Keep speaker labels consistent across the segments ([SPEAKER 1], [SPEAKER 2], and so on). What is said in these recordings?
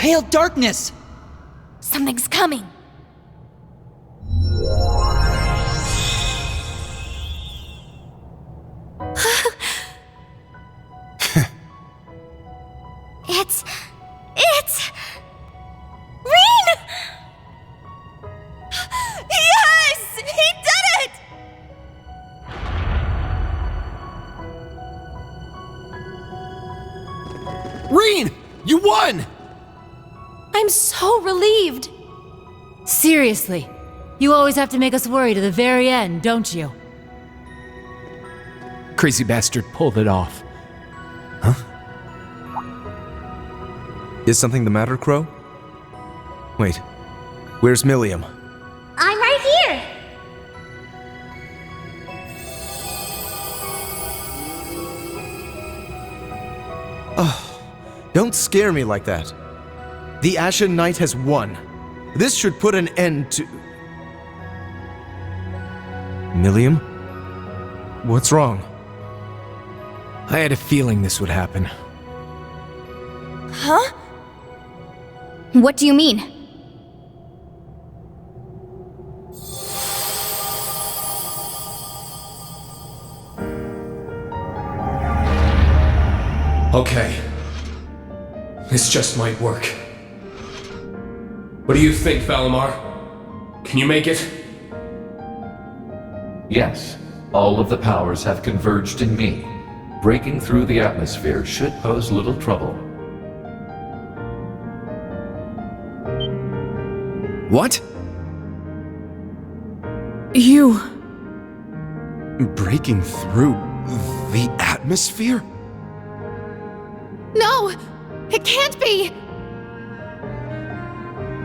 [SPEAKER 1] pale darkness!
[SPEAKER 2] Something's coming. It's... Reen! Yes! He did it!
[SPEAKER 3] Reen! You won!
[SPEAKER 2] I'm so relieved.
[SPEAKER 4] Seriously, you always have to make us worry to the very end, don't you?
[SPEAKER 3] Crazy bastard pulled it off. Huh?
[SPEAKER 5] Is something the matter, Crow? Wait, where's Milliam?
[SPEAKER 6] I'm right here!
[SPEAKER 5] Don't scare me like that. The Ashen Knight has won. This should put an end to... Milliam? What's wrong?
[SPEAKER 3] I had a feeling this would happen.
[SPEAKER 2] Huh?
[SPEAKER 6] What do you mean?
[SPEAKER 7] Okay. This just might work. What do you think, Valimar? Can you make it?
[SPEAKER 8] Yes, all of the powers have converged in me. Breaking through the atmosphere should pose little trouble.
[SPEAKER 3] What?
[SPEAKER 4] You...
[SPEAKER 5] Breaking through the atmosphere?
[SPEAKER 2] No! It can't be!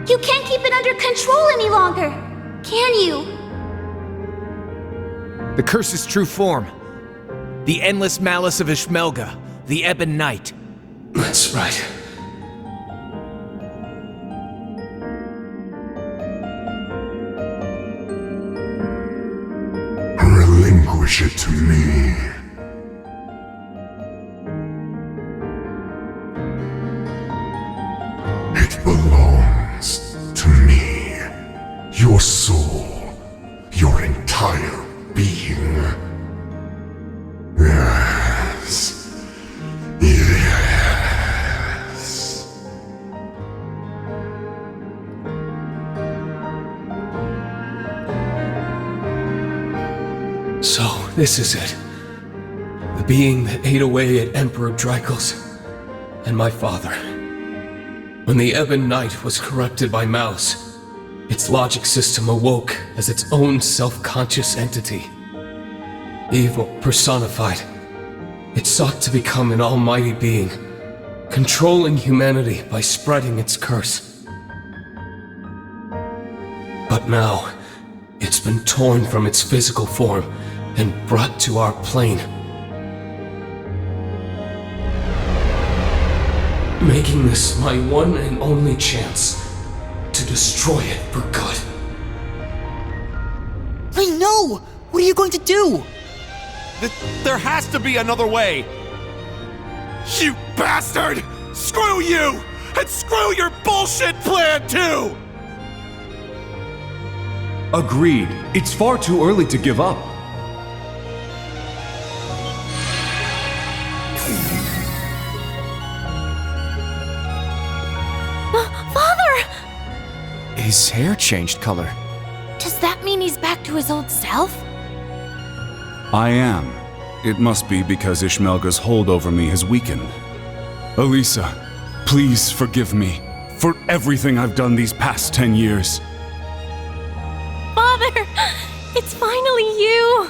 [SPEAKER 6] You can't keep it under control any longer, can you?
[SPEAKER 3] The curse's true form. The endless malice of Ishmelga, the Ebon Knight.
[SPEAKER 7] That's right.
[SPEAKER 9] Relinquish it to me. It belongs to me. Your soul, your entire being. Yes. Yes.
[SPEAKER 7] So, this is it. The being that ate away at Emperor Drykel's and my father. When the Ebon Knight was corrupted by Mouse, its logic system awoke as its own self-conscious entity. Evil personified. It sought to become an almighty being, controlling humanity by spreading its curse. But now, it's been torn from its physical form and brought to our plane, making this my one and only chance to destroy it for good.
[SPEAKER 1] Reen, no! What are you going to do?
[SPEAKER 10] There has to be another way! You bastard! Screw you! And screw your bullshit plan too!
[SPEAKER 11] Agreed. It's far too early to give up.
[SPEAKER 2] Father!
[SPEAKER 3] His hair changed color.
[SPEAKER 2] Does that mean he's back to his old self?
[SPEAKER 11] I am. It must be because Ishmelga's hold over me has weakened. Elisa, please forgive me for everything I've done these past 10 years.
[SPEAKER 2] Father! It's finally you!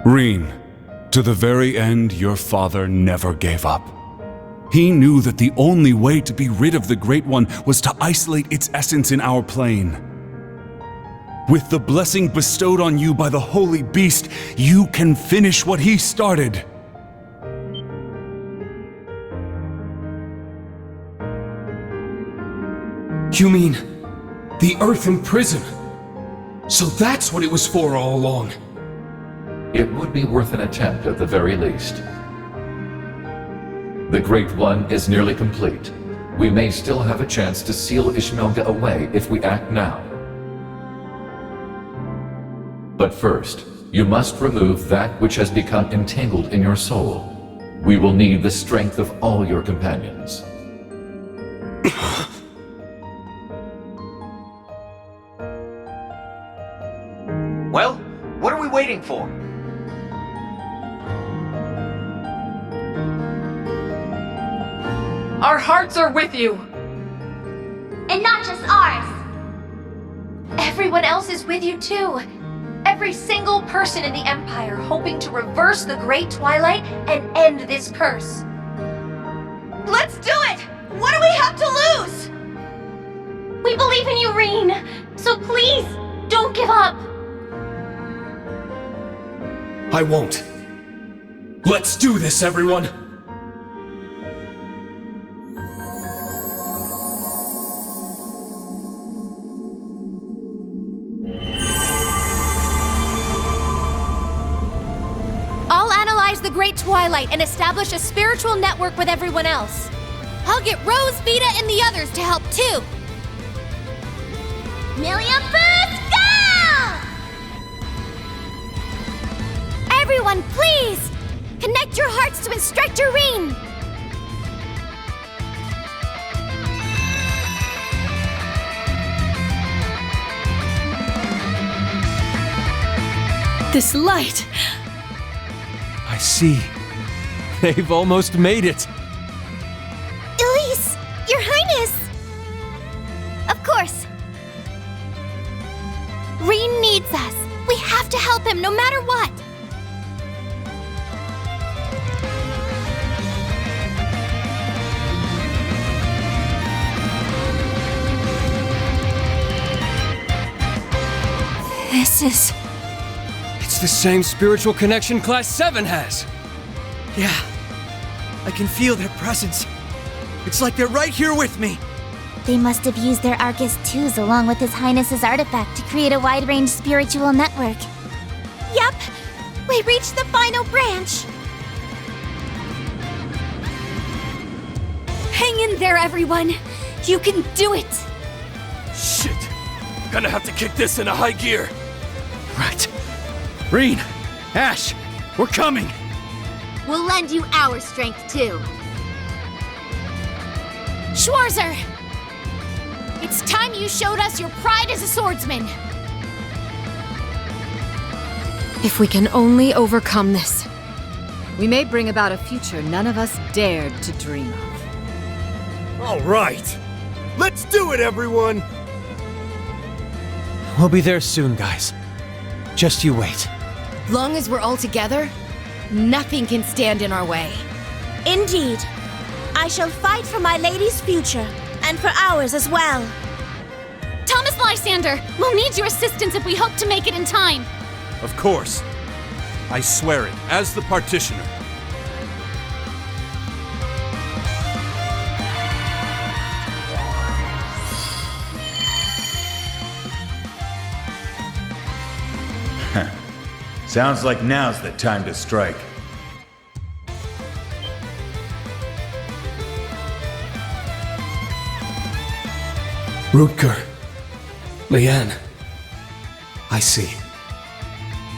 [SPEAKER 11] Reen, to the very end, your father never gave up. He knew that the only way to be rid of the Great One was to isolate its essence in our plane. With the blessing bestowed on you by the Holy Beast, you can finish what he started.
[SPEAKER 7] You mean, the Earth in prison? So that's what it was for all along.
[SPEAKER 8] It would be worth an attempt at the very least. The Great One is nearly complete. We may still have a chance to seal Ishmelga away if we act now. But first, you must remove that which has become entangled in your soul. We will need the strength of all your companions.
[SPEAKER 12] Well, what are we waiting for?
[SPEAKER 13] Our hearts are with you!
[SPEAKER 6] And not just ours.
[SPEAKER 2] Everyone else is with you too. Every single person in the Empire hoping to reverse the Great Twilight and end this curse.
[SPEAKER 13] Let's do it! What do we have to lose?
[SPEAKER 6] We believe in you, Reen. So please, don't give up.
[SPEAKER 7] I won't. Let's do this, everyone!
[SPEAKER 2] I'll analyze the Great Twilight and establish a spiritual network with everyone else. I'll get Rose, Vita, and the others to help too.
[SPEAKER 6] Million Boost, go!
[SPEAKER 2] Everyone, please! Connect your hearts to Instructor Reen!
[SPEAKER 13] This light!
[SPEAKER 3] I see. They've almost made it.
[SPEAKER 2] Elise! Your Highness! Of course. Reen needs us. We have to help him no matter what.
[SPEAKER 13] This is...
[SPEAKER 3] It's the same spiritual connection Class 7 has.
[SPEAKER 1] Yeah. I can feel their presence. It's like they're right here with me.
[SPEAKER 6] They must have used their Arcus 2s along with His Highness's artifact to create a wide-range spiritual network.
[SPEAKER 2] Yep. We reached the final branch. Hang in there, everyone. You can do it.
[SPEAKER 7] Shit! Gonna have to kick this into high gear.
[SPEAKER 1] Right. Reen, Ash, we're coming.
[SPEAKER 6] We'll lend you our strength too.
[SPEAKER 2] Schwarzer! It's time you showed us your pride as a swordsman.
[SPEAKER 4] If we can only overcome this, we may bring about a future none of us dared to dream of.
[SPEAKER 10] All right. Let's do it, everyone!
[SPEAKER 3] We'll be there soon, guys. Just you wait.
[SPEAKER 2] Long as we're all together, nothing can stand in our way.
[SPEAKER 13] Indeed. I shall fight for my lady's future, and for ours as well.
[SPEAKER 2] Thomas Lysander, we'll need your assistance if we hope to make it in time.
[SPEAKER 10] Of course. I swear it, as the partitioner.
[SPEAKER 14] Sounds like now's the time to strike.
[SPEAKER 7] Rutger. Leanne. I see.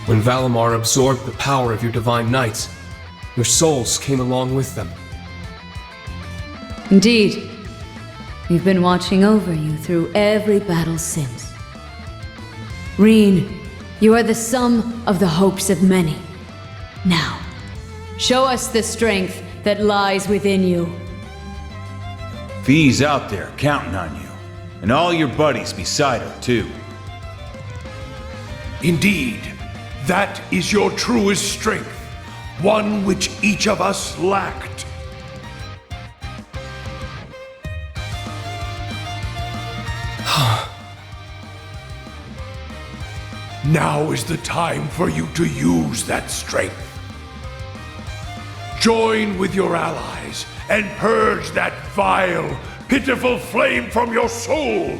[SPEAKER 7] When Valimar absorbed the power of your divine knights, your souls came along with them.
[SPEAKER 4] Indeed. We've been watching over you through every battle since. Reen, you are the sum of the hopes of many. Now, show us the strength that lies within you.
[SPEAKER 14] Fee's out there counting on you, and all your buddies beside her, too.
[SPEAKER 9] Indeed, that is your truest strength, one which each of us lacked. Now is the time for you to use that strength. Join with your allies and purge that vile, pitiful flame from your soul.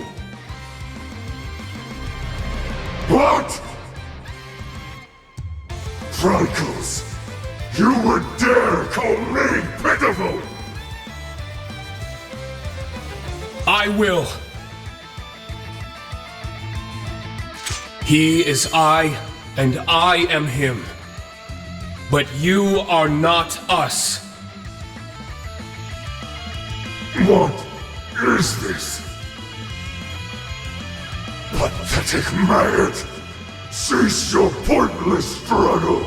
[SPEAKER 9] What? Tricles, you would dare call me pitiful?
[SPEAKER 7] I will. He is I, and I am him. But you are not us.
[SPEAKER 9] What is this? Pathetic mad! Cease your pointless struggle!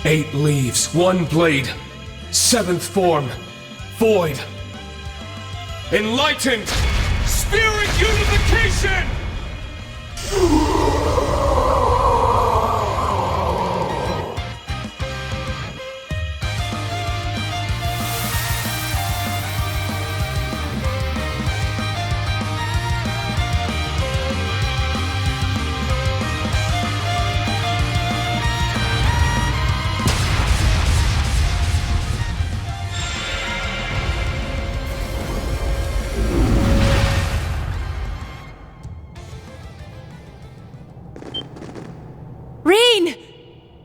[SPEAKER 7] 8 leaves, 1 blade, 7th form, void. Enlightened! Spirit unification!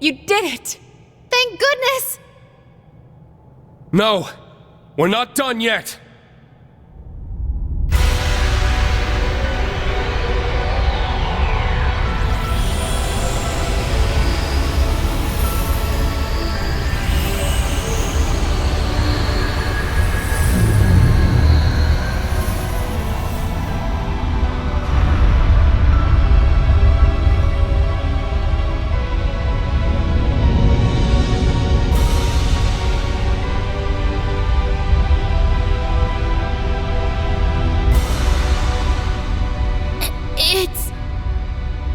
[SPEAKER 15] You did it!
[SPEAKER 13] Thank goodness!
[SPEAKER 7] No, we're not done yet.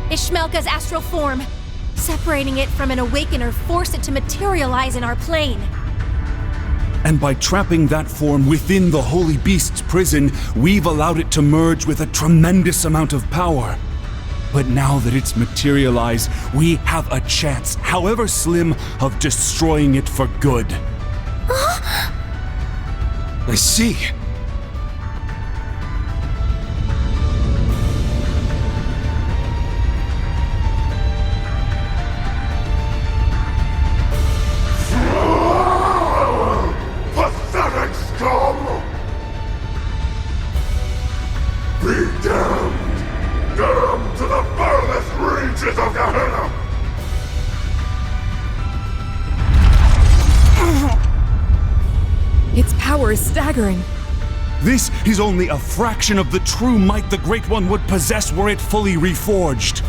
[SPEAKER 13] Ishmelga's astral form. Separating it from an awakener forced it to materialize in our plane.
[SPEAKER 11] And by trapping that form within the Holy Beast's prison, we've allowed it to merge with a tremendous amount of power. But now that it's materialized, we have a chance, however slim, of destroying it for good.
[SPEAKER 5] I see.
[SPEAKER 9] Pathetic scum! Be damned! Damned to the furthest reaches of Gehenna!
[SPEAKER 15] Its power is staggering.
[SPEAKER 11] This is only a fraction of the true might the Great One would possess were it fully reforged.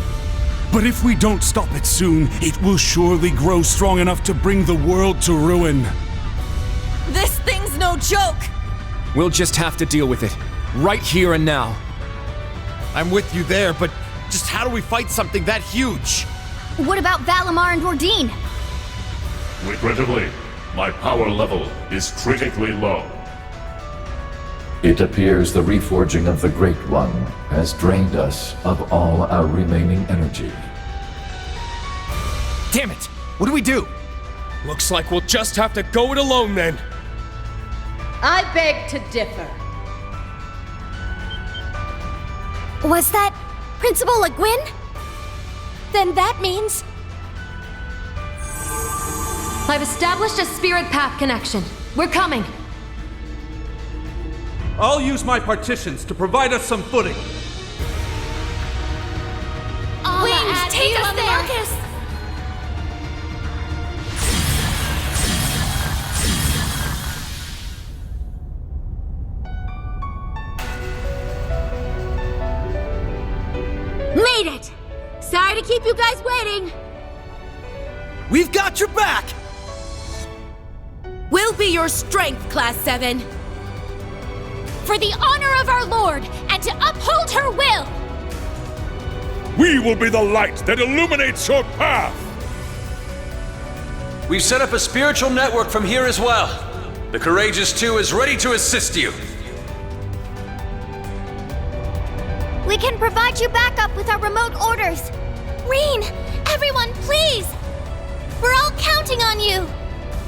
[SPEAKER 11] But if we don't stop it soon, it will surely grow strong enough to bring the world to ruin.
[SPEAKER 15] This thing's no joke!
[SPEAKER 3] We'll just have to deal with it, right here and now.
[SPEAKER 10] I'm with you there, but just how do we fight something that huge?
[SPEAKER 6] What about Valimar and Ordine?
[SPEAKER 16] Regrettably, my power level is critically low.
[SPEAKER 8] It appears the reforging of the Great One has drained us of all our remaining energy.
[SPEAKER 3] Damn it! What do we do?
[SPEAKER 7] Looks like we'll just have to go it alone then.
[SPEAKER 17] I beg to differ.
[SPEAKER 13] Was that Principal Le Guin? Then that means...
[SPEAKER 2] I've established a spirit path connection. We're coming.
[SPEAKER 18] I'll use my partitions to provide us some footing.
[SPEAKER 13] Wings, take us there! Marcus!
[SPEAKER 17] Made it! Sorry to keep you guys waiting.
[SPEAKER 1] We've got your back!
[SPEAKER 15] We'll be your strength, Class 7.
[SPEAKER 13] For the honor of our Lord, and to uphold her will!
[SPEAKER 16] We will be the light that illuminates your path!
[SPEAKER 19] We've set up a spiritual network from here as well. The Courageous 2 is ready to assist you.
[SPEAKER 6] We can provide you backup with our remote orders. Reen, everyone, please! We're all counting on you!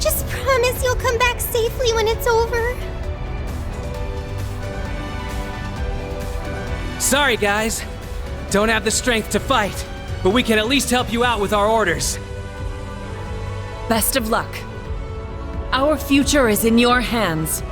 [SPEAKER 6] Just promise you'll come back safely when it's over.
[SPEAKER 3] Sorry, guys. Don't have the strength to fight, but we can at least help you out with our orders.
[SPEAKER 15] Best of luck. Our future is in your hands.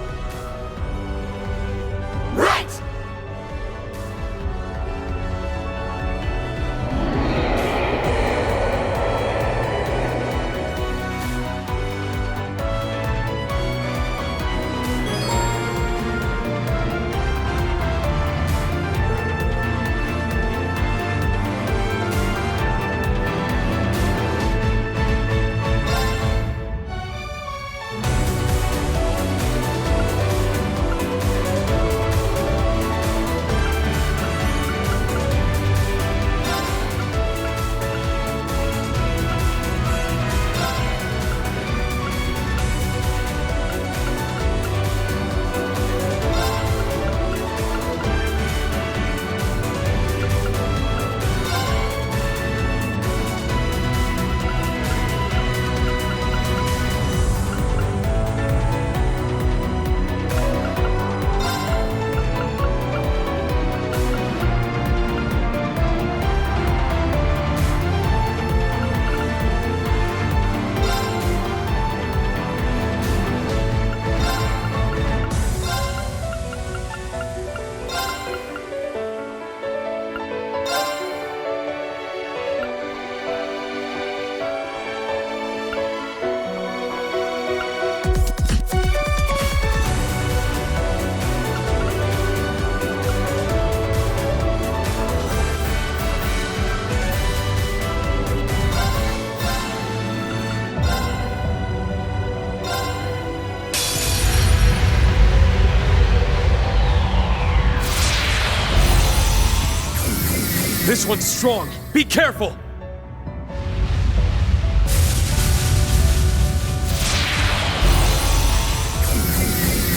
[SPEAKER 16] This one's strong. Be careful!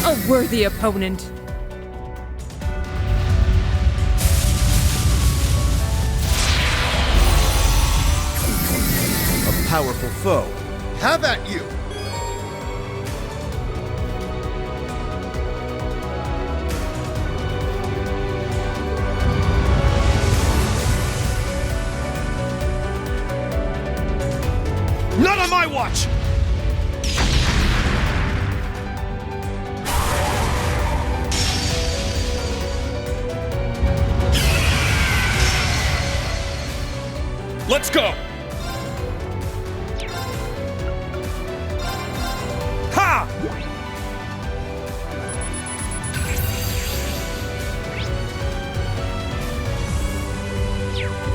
[SPEAKER 15] A worthy opponent.
[SPEAKER 5] A powerful foe.
[SPEAKER 10] Have at you! Not on my watch!
[SPEAKER 16] Let's go! Ha!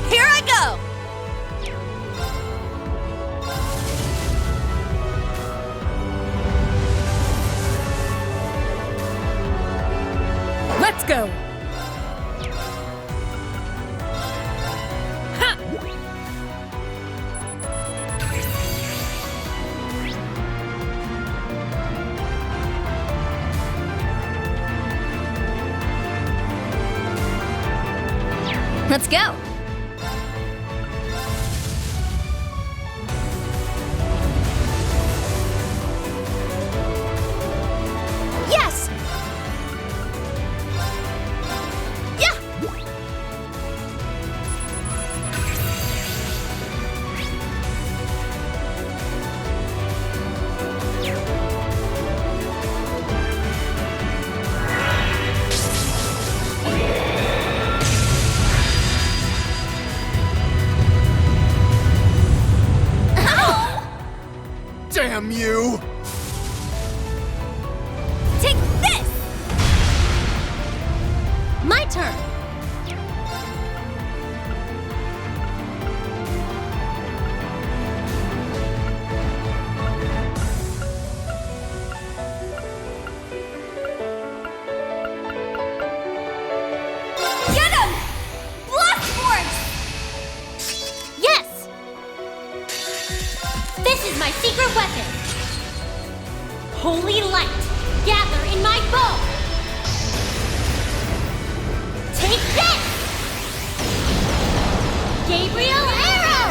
[SPEAKER 13] Here I go!
[SPEAKER 15] Let's go!
[SPEAKER 6] Let's go! Yes! Yeah!
[SPEAKER 10] Damn you!
[SPEAKER 6] Take this! My turn! Get him! Blast force! Yes! This is my secret weapon! Holy light, gather in my bow! Take this! Gabriel arrow!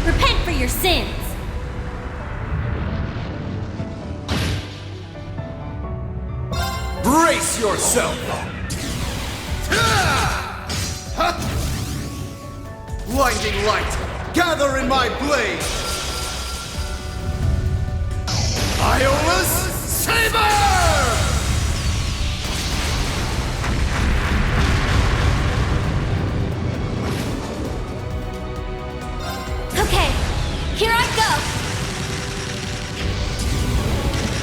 [SPEAKER 6] Repent for your sins!
[SPEAKER 5] Brace yourself! Blinding light, gather in my blade! Iola's Saber!
[SPEAKER 6] Okay, here I go!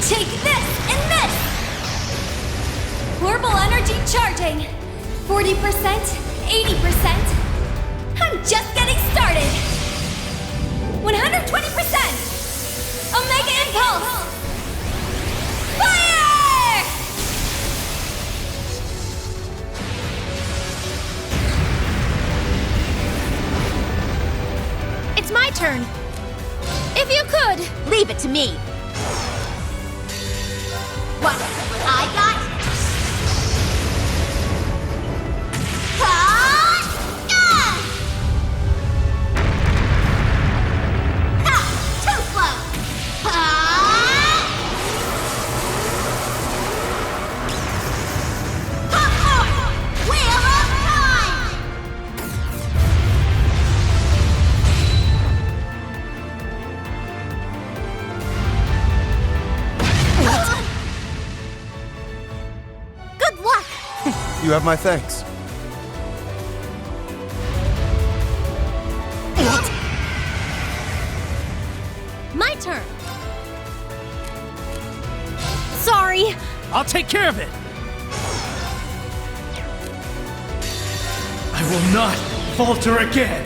[SPEAKER 6] Take this and this! Orbital energy charging! 40%, 80%. I'm just getting started! 120%! Omega Impulse! Fire! It's my turn. If you could, leave it to me. What I got? Too slow!
[SPEAKER 5] You have my thanks.
[SPEAKER 6] My turn. Sorry.
[SPEAKER 1] I'll take care of it. I will not falter again.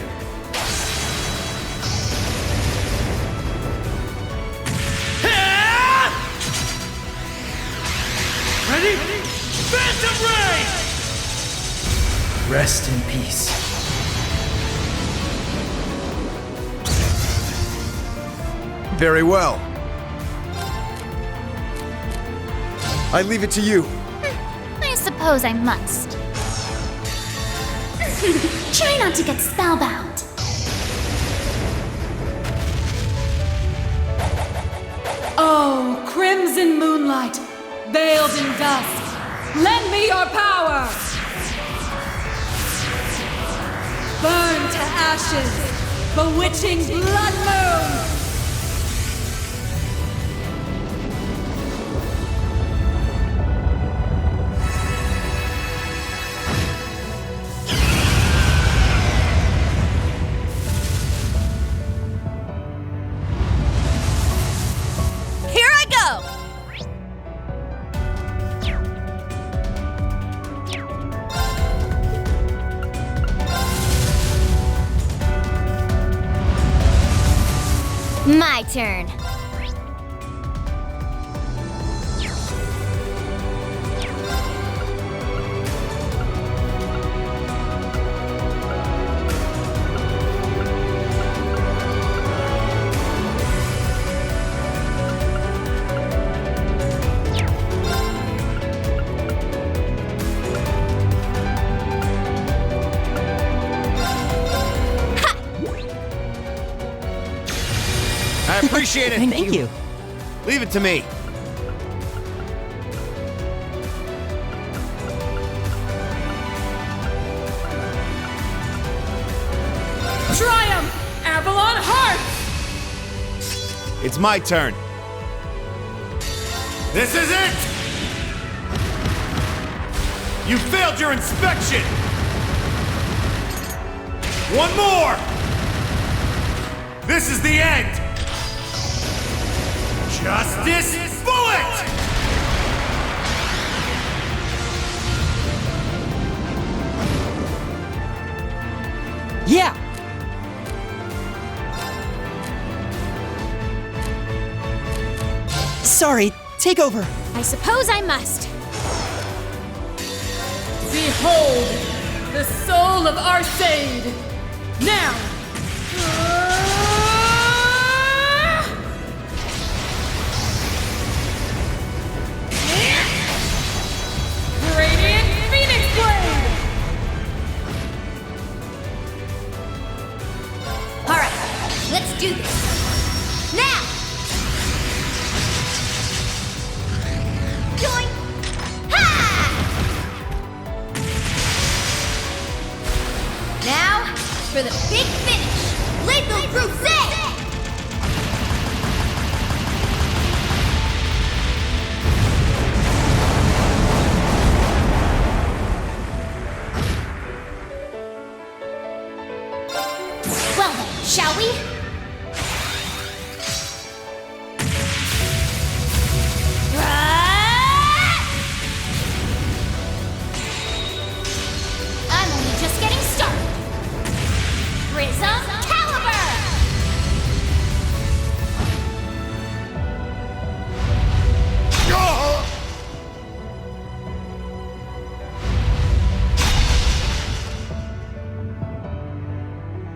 [SPEAKER 1] Ready? Phantom Ray! Rest in peace.
[SPEAKER 5] Very well. I leave it to you.
[SPEAKER 6] I suppose I must. Try not to get spellbound.
[SPEAKER 15] Oh, crimson moonlight, veiled in dust, lend me your power! Burn to ashes, bewitching blood moon!
[SPEAKER 6] My turn.
[SPEAKER 5] I appreciate it.
[SPEAKER 1] Thank you.
[SPEAKER 5] Leave it to me.
[SPEAKER 15] Triumph, Avalon Heart!
[SPEAKER 5] It's my turn.
[SPEAKER 10] This is it! You failed your inspection! One more! This is the end! Justice Bullet!
[SPEAKER 1] Yeah! Sorry, take over.
[SPEAKER 13] I suppose I must.
[SPEAKER 15] Behold, the soul of Arcade! Now! Radiant Phoenix Blade!
[SPEAKER 2] Alright, let's do this. Now! Join! Ha! Now, for the big finish! Lethal Crusade! Well then, shall we? I'm only just getting started. Prism Caliber!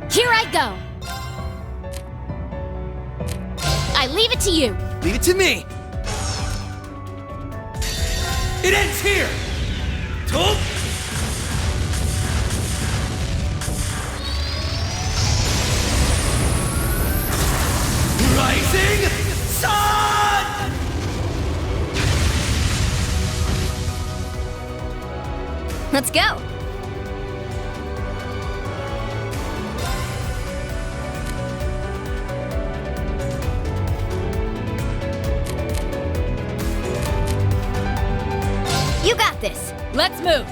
[SPEAKER 13] Here I go. I leave it to you.
[SPEAKER 1] Leave it to me.
[SPEAKER 10] It ends here! Tulp! Rising Sun!
[SPEAKER 6] Let's go. You got this.
[SPEAKER 15] Let's move!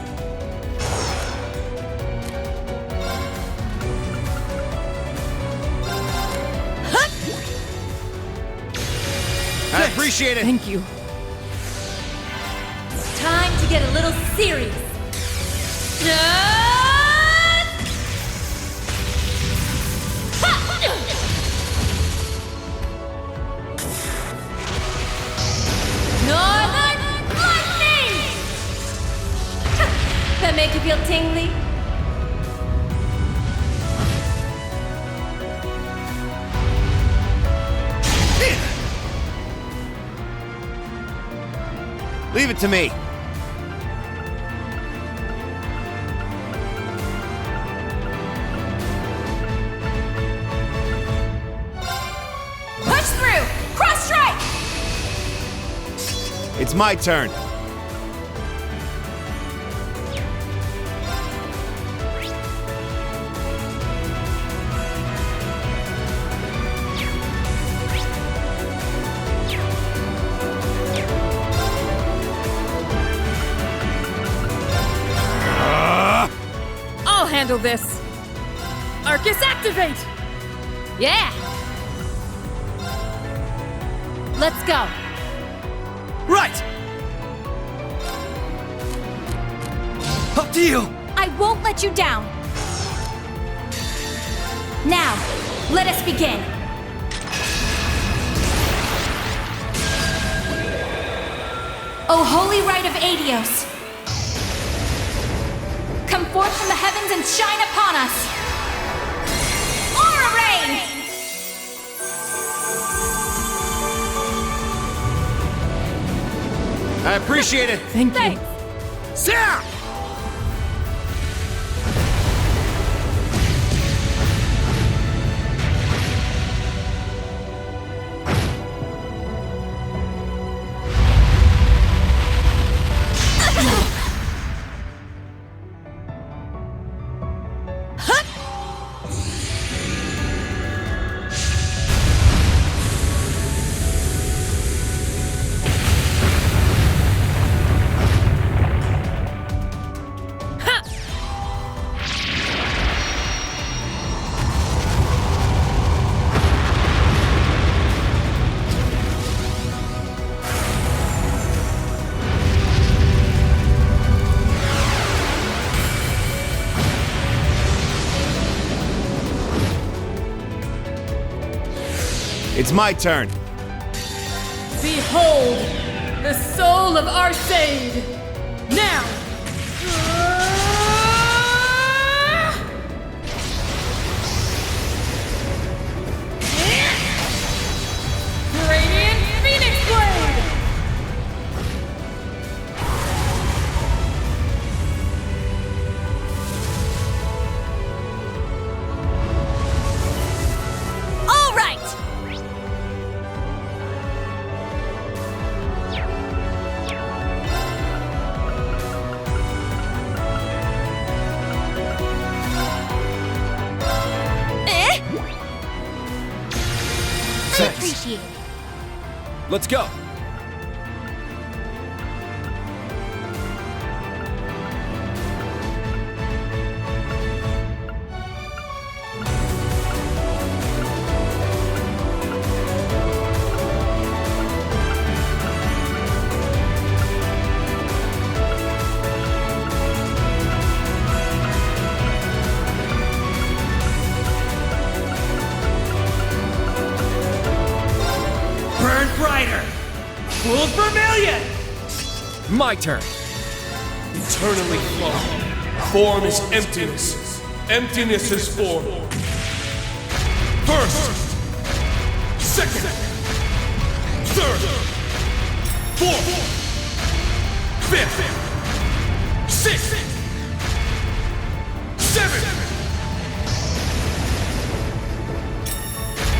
[SPEAKER 5] I appreciate it.
[SPEAKER 1] Thank you.
[SPEAKER 15] Time to get a little serious. Northern Lightning! That make you feel tingly?
[SPEAKER 10] Leave it to me.
[SPEAKER 2] Push through! Cross strike!
[SPEAKER 10] It's my turn.
[SPEAKER 15] I'll handle this. Arcus, activate!
[SPEAKER 17] Yeah! Let's go.
[SPEAKER 1] Right! Up to you!
[SPEAKER 17] I won't let you down. Now, let us begin. O holy rite of Adios, come forth from the heavens and shine upon us. Aura Rain!
[SPEAKER 10] I appreciate it.
[SPEAKER 15] Thank you.
[SPEAKER 10] Sarah! It's my turn.
[SPEAKER 15] Behold, the soul of Arcade! Now! Radiant Phoenix Blade!
[SPEAKER 13] All right! I appreciate it.
[SPEAKER 10] Let's go.
[SPEAKER 1] Burn brighter! Full vermilion!
[SPEAKER 3] My turn.
[SPEAKER 7] Eternally flowing. Form is emptiness. Emptiness is form. First, second, third, fourth, fifth, sixth, seventh,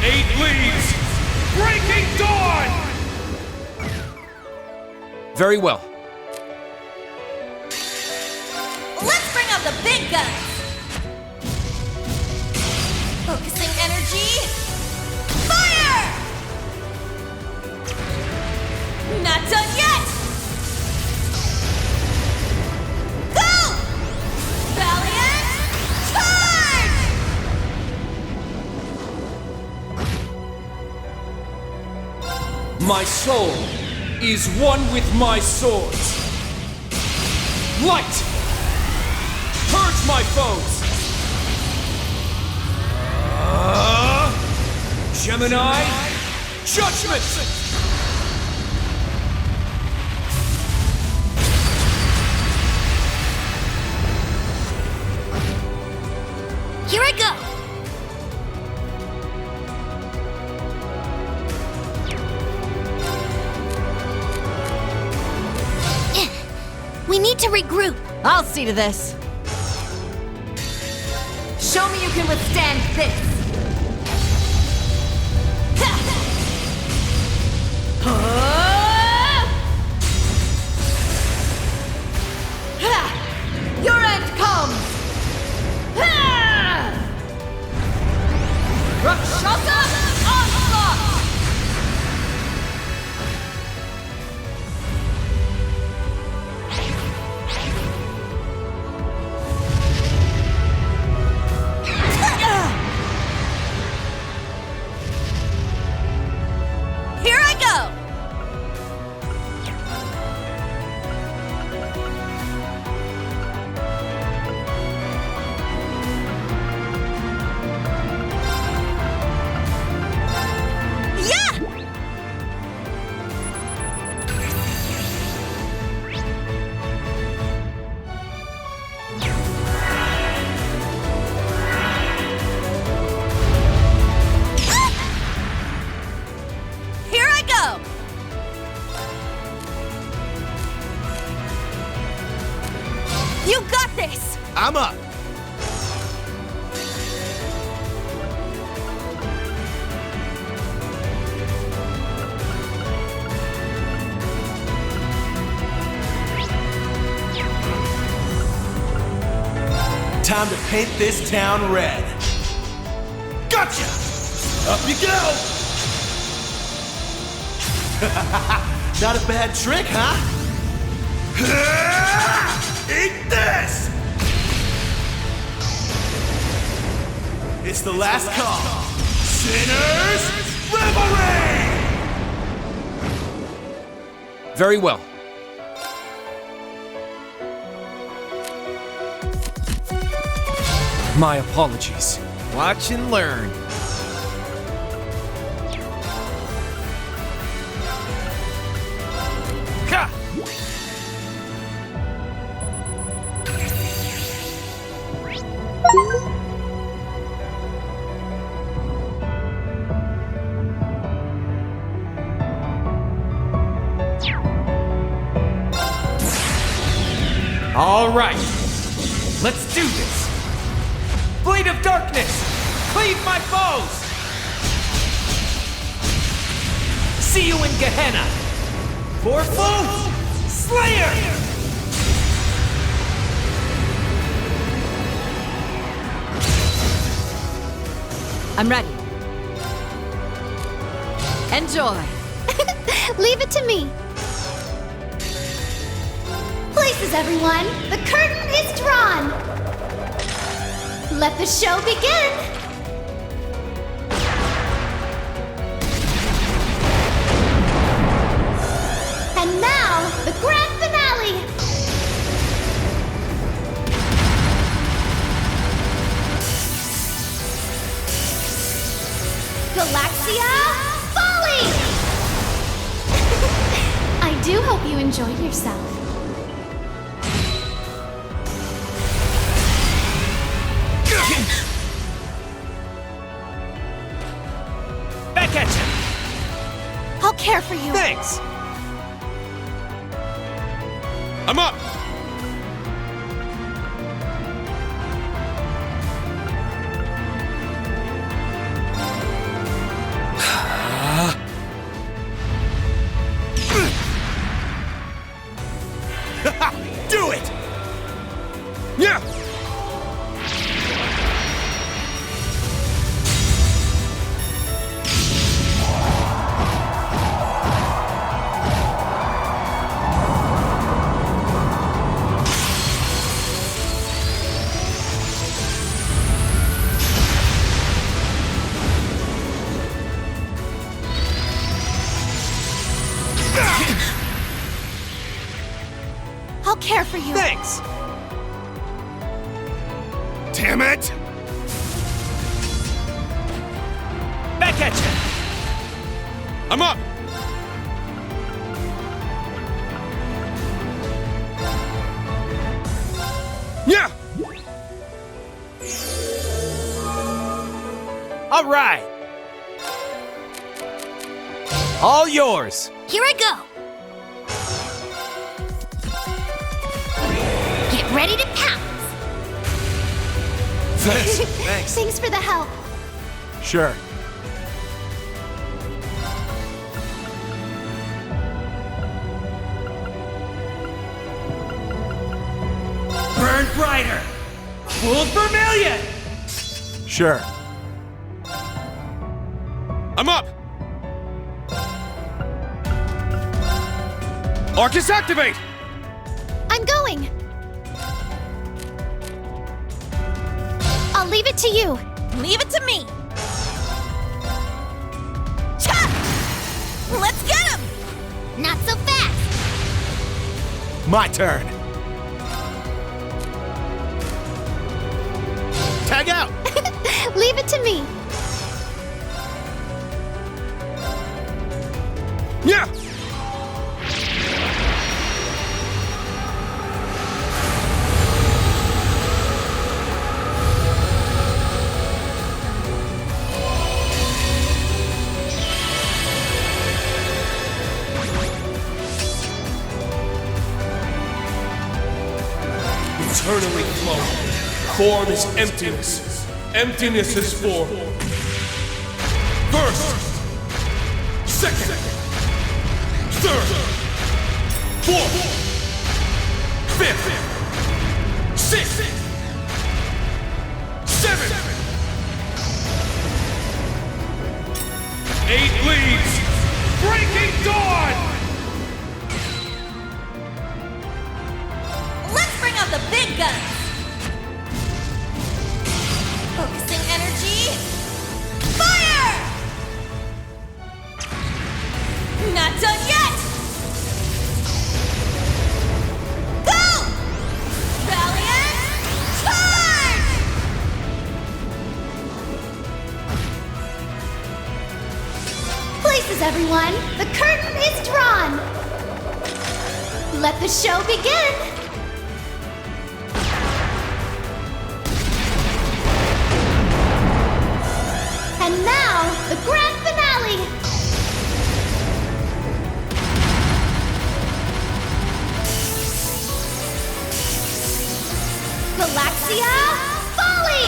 [SPEAKER 7] 8 leaves. Breaking dawn!
[SPEAKER 3] Very well.
[SPEAKER 13] Let's bring out the big guns! Focusing energy. Fire! Not done yet! Go! Valiant! Charge!
[SPEAKER 7] My soul is one with my swords. Light! Purge my foes! Gemini! Judgment!
[SPEAKER 6] Here I go! group.
[SPEAKER 17] I'll see to this. Show me you can withstand this. Your end comes! Rakshasa Onslaught!
[SPEAKER 13] Here I go! You got this!
[SPEAKER 5] I'm up! Time to paint this town red. Gotcha! Up you go! Not a bad trick, huh? Eat this! It's the last call. Sinners, Reverie!
[SPEAKER 3] Very well. My apologies.
[SPEAKER 1] Watch and learn.
[SPEAKER 3] Ha! All right, let's do this. Blade of Darkness, cleave my foes. See you in Gehenna. Fourfold Slayer.
[SPEAKER 17] I'm ready. Enjoy.
[SPEAKER 6] Leave it to me. Places, everyone. The curtain is drawn. Let the show begin. And now, the grand finale. Galaxia Folly! I do hope you enjoyed yourself.
[SPEAKER 3] Back at you.
[SPEAKER 6] I'll care for you.
[SPEAKER 3] Thanks. I'm up.
[SPEAKER 5] Do it!
[SPEAKER 3] Yeah.
[SPEAKER 6] I'll care for you.
[SPEAKER 3] Thanks.
[SPEAKER 10] Damn it!
[SPEAKER 3] Back at you. I'm up. Yeah.
[SPEAKER 1] All right. All yours.
[SPEAKER 6] Here I go.
[SPEAKER 1] Thanks.
[SPEAKER 6] Thanks for the help.
[SPEAKER 1] Sure.
[SPEAKER 5] Burn brighter! Full vermilion!
[SPEAKER 1] Sure.
[SPEAKER 10] I'm up! Arcus activate!
[SPEAKER 6] I'm going. I'll leave it to you.
[SPEAKER 13] Leave it to me. Cha! Let's get him!
[SPEAKER 6] Not so fast.
[SPEAKER 1] My turn. Tag out!
[SPEAKER 6] Leave it to me.
[SPEAKER 10] Yeah!
[SPEAKER 5] Eternally flowing. Form is emptiness. Emptiness is form. First, second, third, fourth, fifth, sixth, seventh, 8 leads. Breaking dawn.
[SPEAKER 13] Let's bring out the big guns! Focusing energy. Fire! Not done yet! Go! Valiant! Charge!
[SPEAKER 6] Places, everyone. The curtain is drawn. Let the show begin. And now, the grand finale! Galaxia Folly!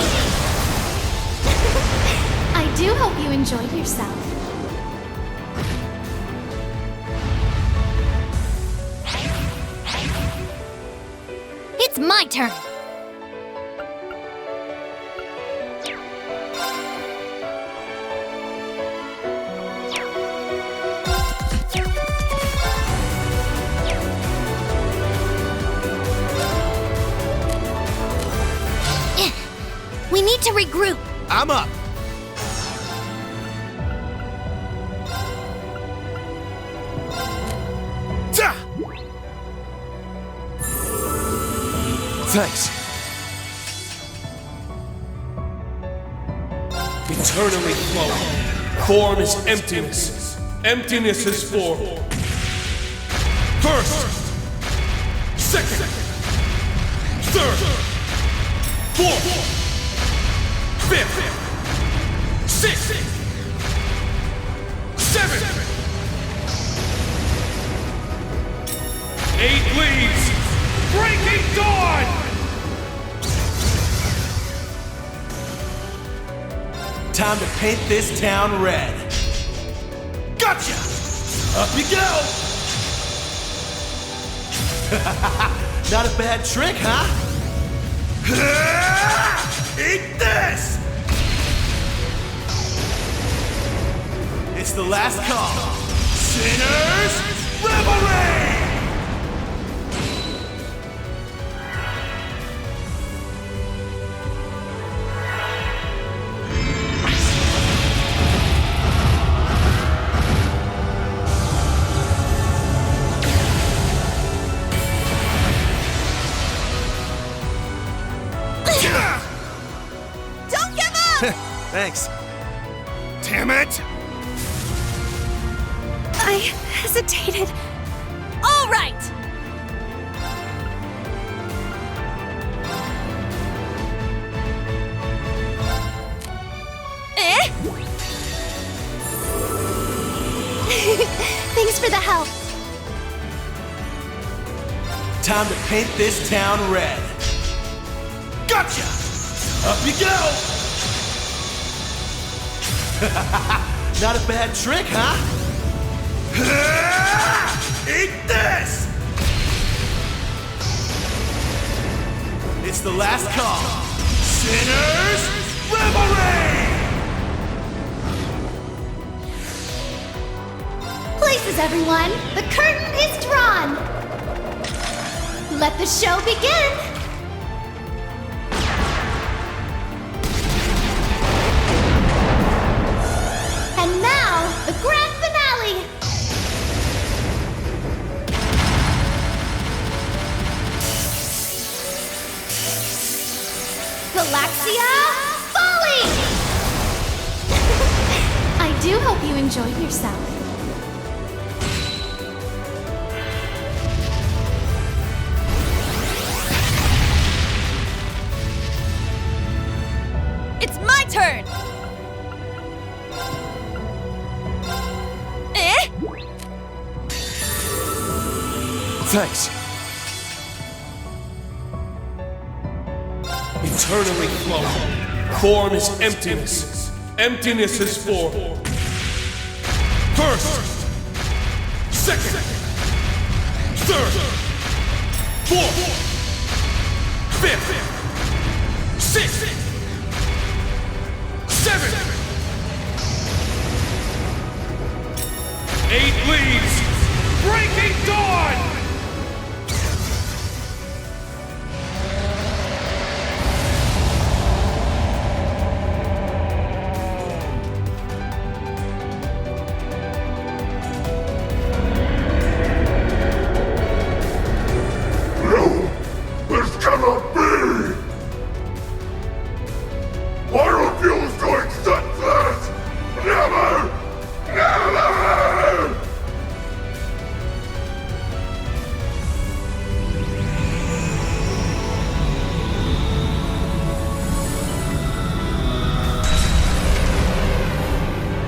[SPEAKER 6] I do hope you enjoyed yourself. It's my turn! We need to regroup.
[SPEAKER 1] I'm up. Ta! Thanks.
[SPEAKER 5] Eternally flowing. Form is emptiness. Emptiness is form. First, second, third, fourth, fifth, sixth, seventh, 8 leads. Breaking dawn. Time to paint this town red. Gotcha! Up you go!
[SPEAKER 1] Not a bad trick, huh?
[SPEAKER 5] Eat this!
[SPEAKER 1] It's the last call.
[SPEAKER 5] Sinners, Reverie!
[SPEAKER 13] Don't give up!
[SPEAKER 1] Thanks.
[SPEAKER 5] Damn it!
[SPEAKER 6] I hesitated.
[SPEAKER 13] All right! Eh?
[SPEAKER 6] Thanks for the help.
[SPEAKER 5] Time to paint this town red. Gotcha! Up you go! Not a bad trick, huh? Eat this! It's the last call. Sinners, Reverie!
[SPEAKER 6] Places, everyone! The curtain is drawn! Let the show begin! And now, the grand finale! Galaxia Folly! I do hope you enjoyed yourself.
[SPEAKER 13] It's my turn!
[SPEAKER 5] Thanks. Eternally flowing. Form is emptiness. Emptiness is form. First, second, third, fourth, fifth, sixth, seventh, 8 leaves, breaking dawn!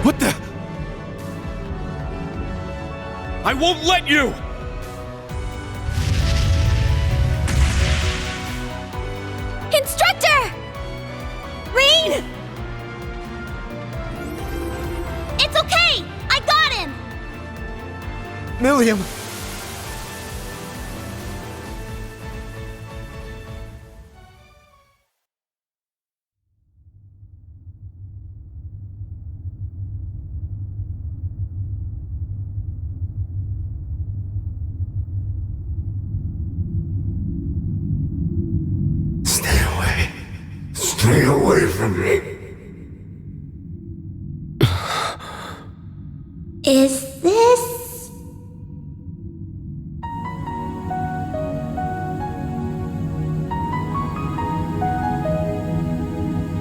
[SPEAKER 10] What the? I won't let you!
[SPEAKER 13] Instructor! Rean! It's okay! I got him!
[SPEAKER 1] Milliam!
[SPEAKER 9] Stay away from me.
[SPEAKER 6] Is this...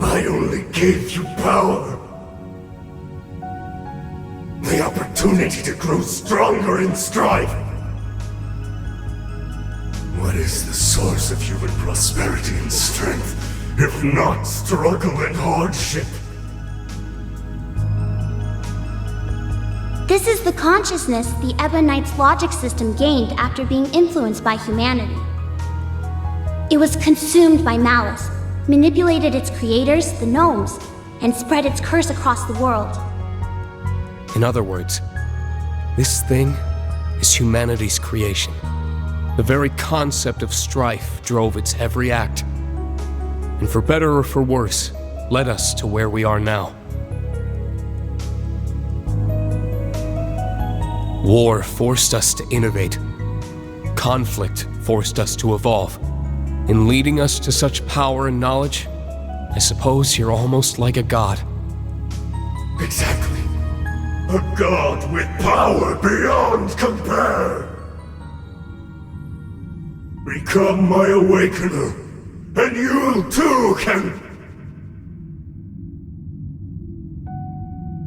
[SPEAKER 9] I only gave you power. The opportunity to grow stronger in strife. What is the source of human prosperity and strength, if not struggle and hardship?
[SPEAKER 6] This is the consciousness the Ebonite's logic system gained after being influenced by humanity. It was consumed by malice, manipulated its creators, the gnomes, and spread its curse across the world.
[SPEAKER 5] In other words, this thing is humanity's creation. The very concept of strife drove its every act. And for better or for worse, led us to where we are now. War forced us to innovate. Conflict forced us to evolve. In leading us to such power and knowledge, I suppose you're almost like a god.
[SPEAKER 9] Exactly. A god with power beyond compare. Become my awakener, and you too can...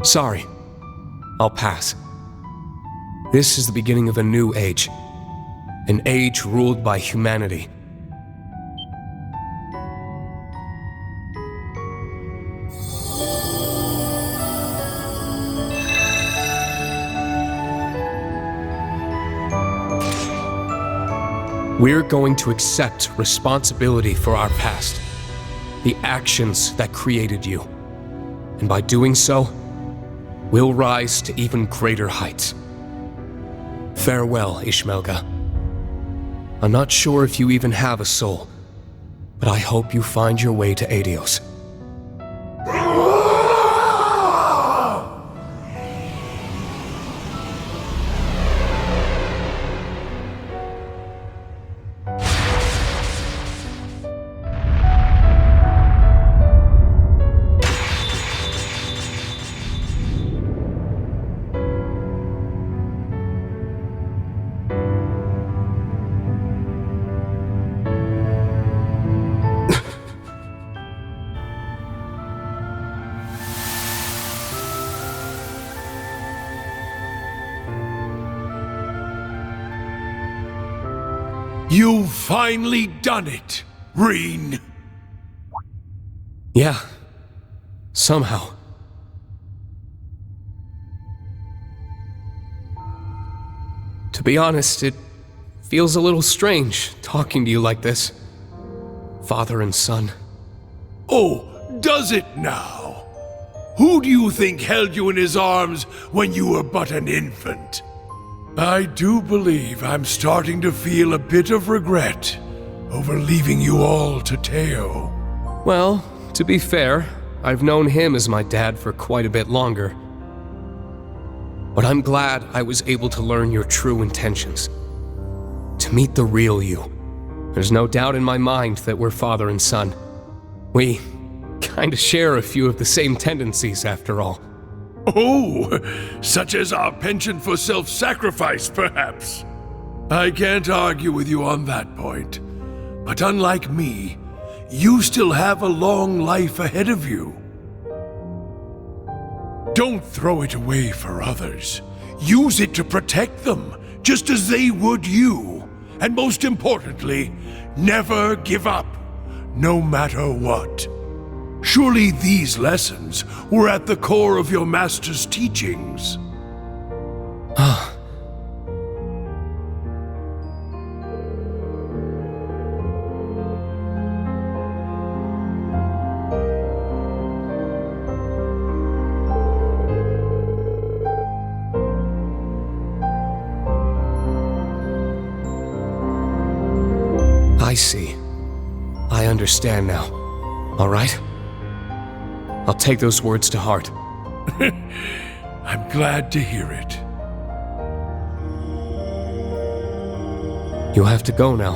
[SPEAKER 5] Sorry. I'll pass. This is the beginning of a new age. An age ruled by humanity. We're going to accept responsibility for our past. the actions that created you. And by doing so, we'll rise to even greater heights. Farewell, Ishmelga. I'm not sure if you even have a soul, but I hope you find your way to Adios.
[SPEAKER 9] You've finally done it, Reen.
[SPEAKER 5] Yeah. Somehow. To be honest, it feels a little strange talking to you like this. Father and son.
[SPEAKER 9] Oh, does it now? Who do you think held you in his arms when you were but an infant? I do believe I'm starting to feel a bit of regret over leaving you all to Teo.
[SPEAKER 5] Well, to be fair, I've known him as my dad for quite a bit longer. But I'm glad I was able to learn your true intentions. To meet the real you. There's no doubt in my mind that we're father and son. We kinda share a few of the same tendencies, after all.
[SPEAKER 9] Oh, such as our penchant for self-sacrifice, perhaps. I can't argue with you on that point. But unlike me, you still have a long life ahead of you. Don't throw it away for others. Use it to protect them, just as they would you. And most importantly, never give up, no matter what. Surely these lessons were at the core of your master's teachings.
[SPEAKER 5] I see. I understand now. All right? I'll take those words to heart.
[SPEAKER 9] I'm glad to hear it.
[SPEAKER 5] You have to go now,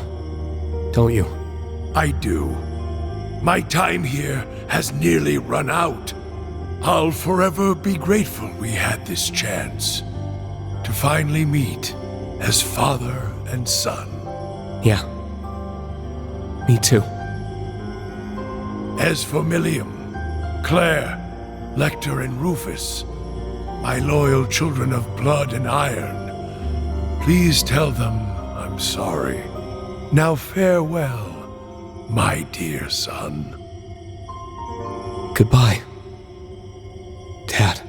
[SPEAKER 5] don't you?
[SPEAKER 9] I do. My time here has nearly run out. I'll forever be grateful we had this chance to finally meet as father and son.
[SPEAKER 5] Yeah. Me too.
[SPEAKER 9] As for Milliam, Claire, Lecter, and Rufus, my loyal children of blood and iron, please tell them I'm sorry. Now farewell, my dear son.
[SPEAKER 5] Goodbye, Dad.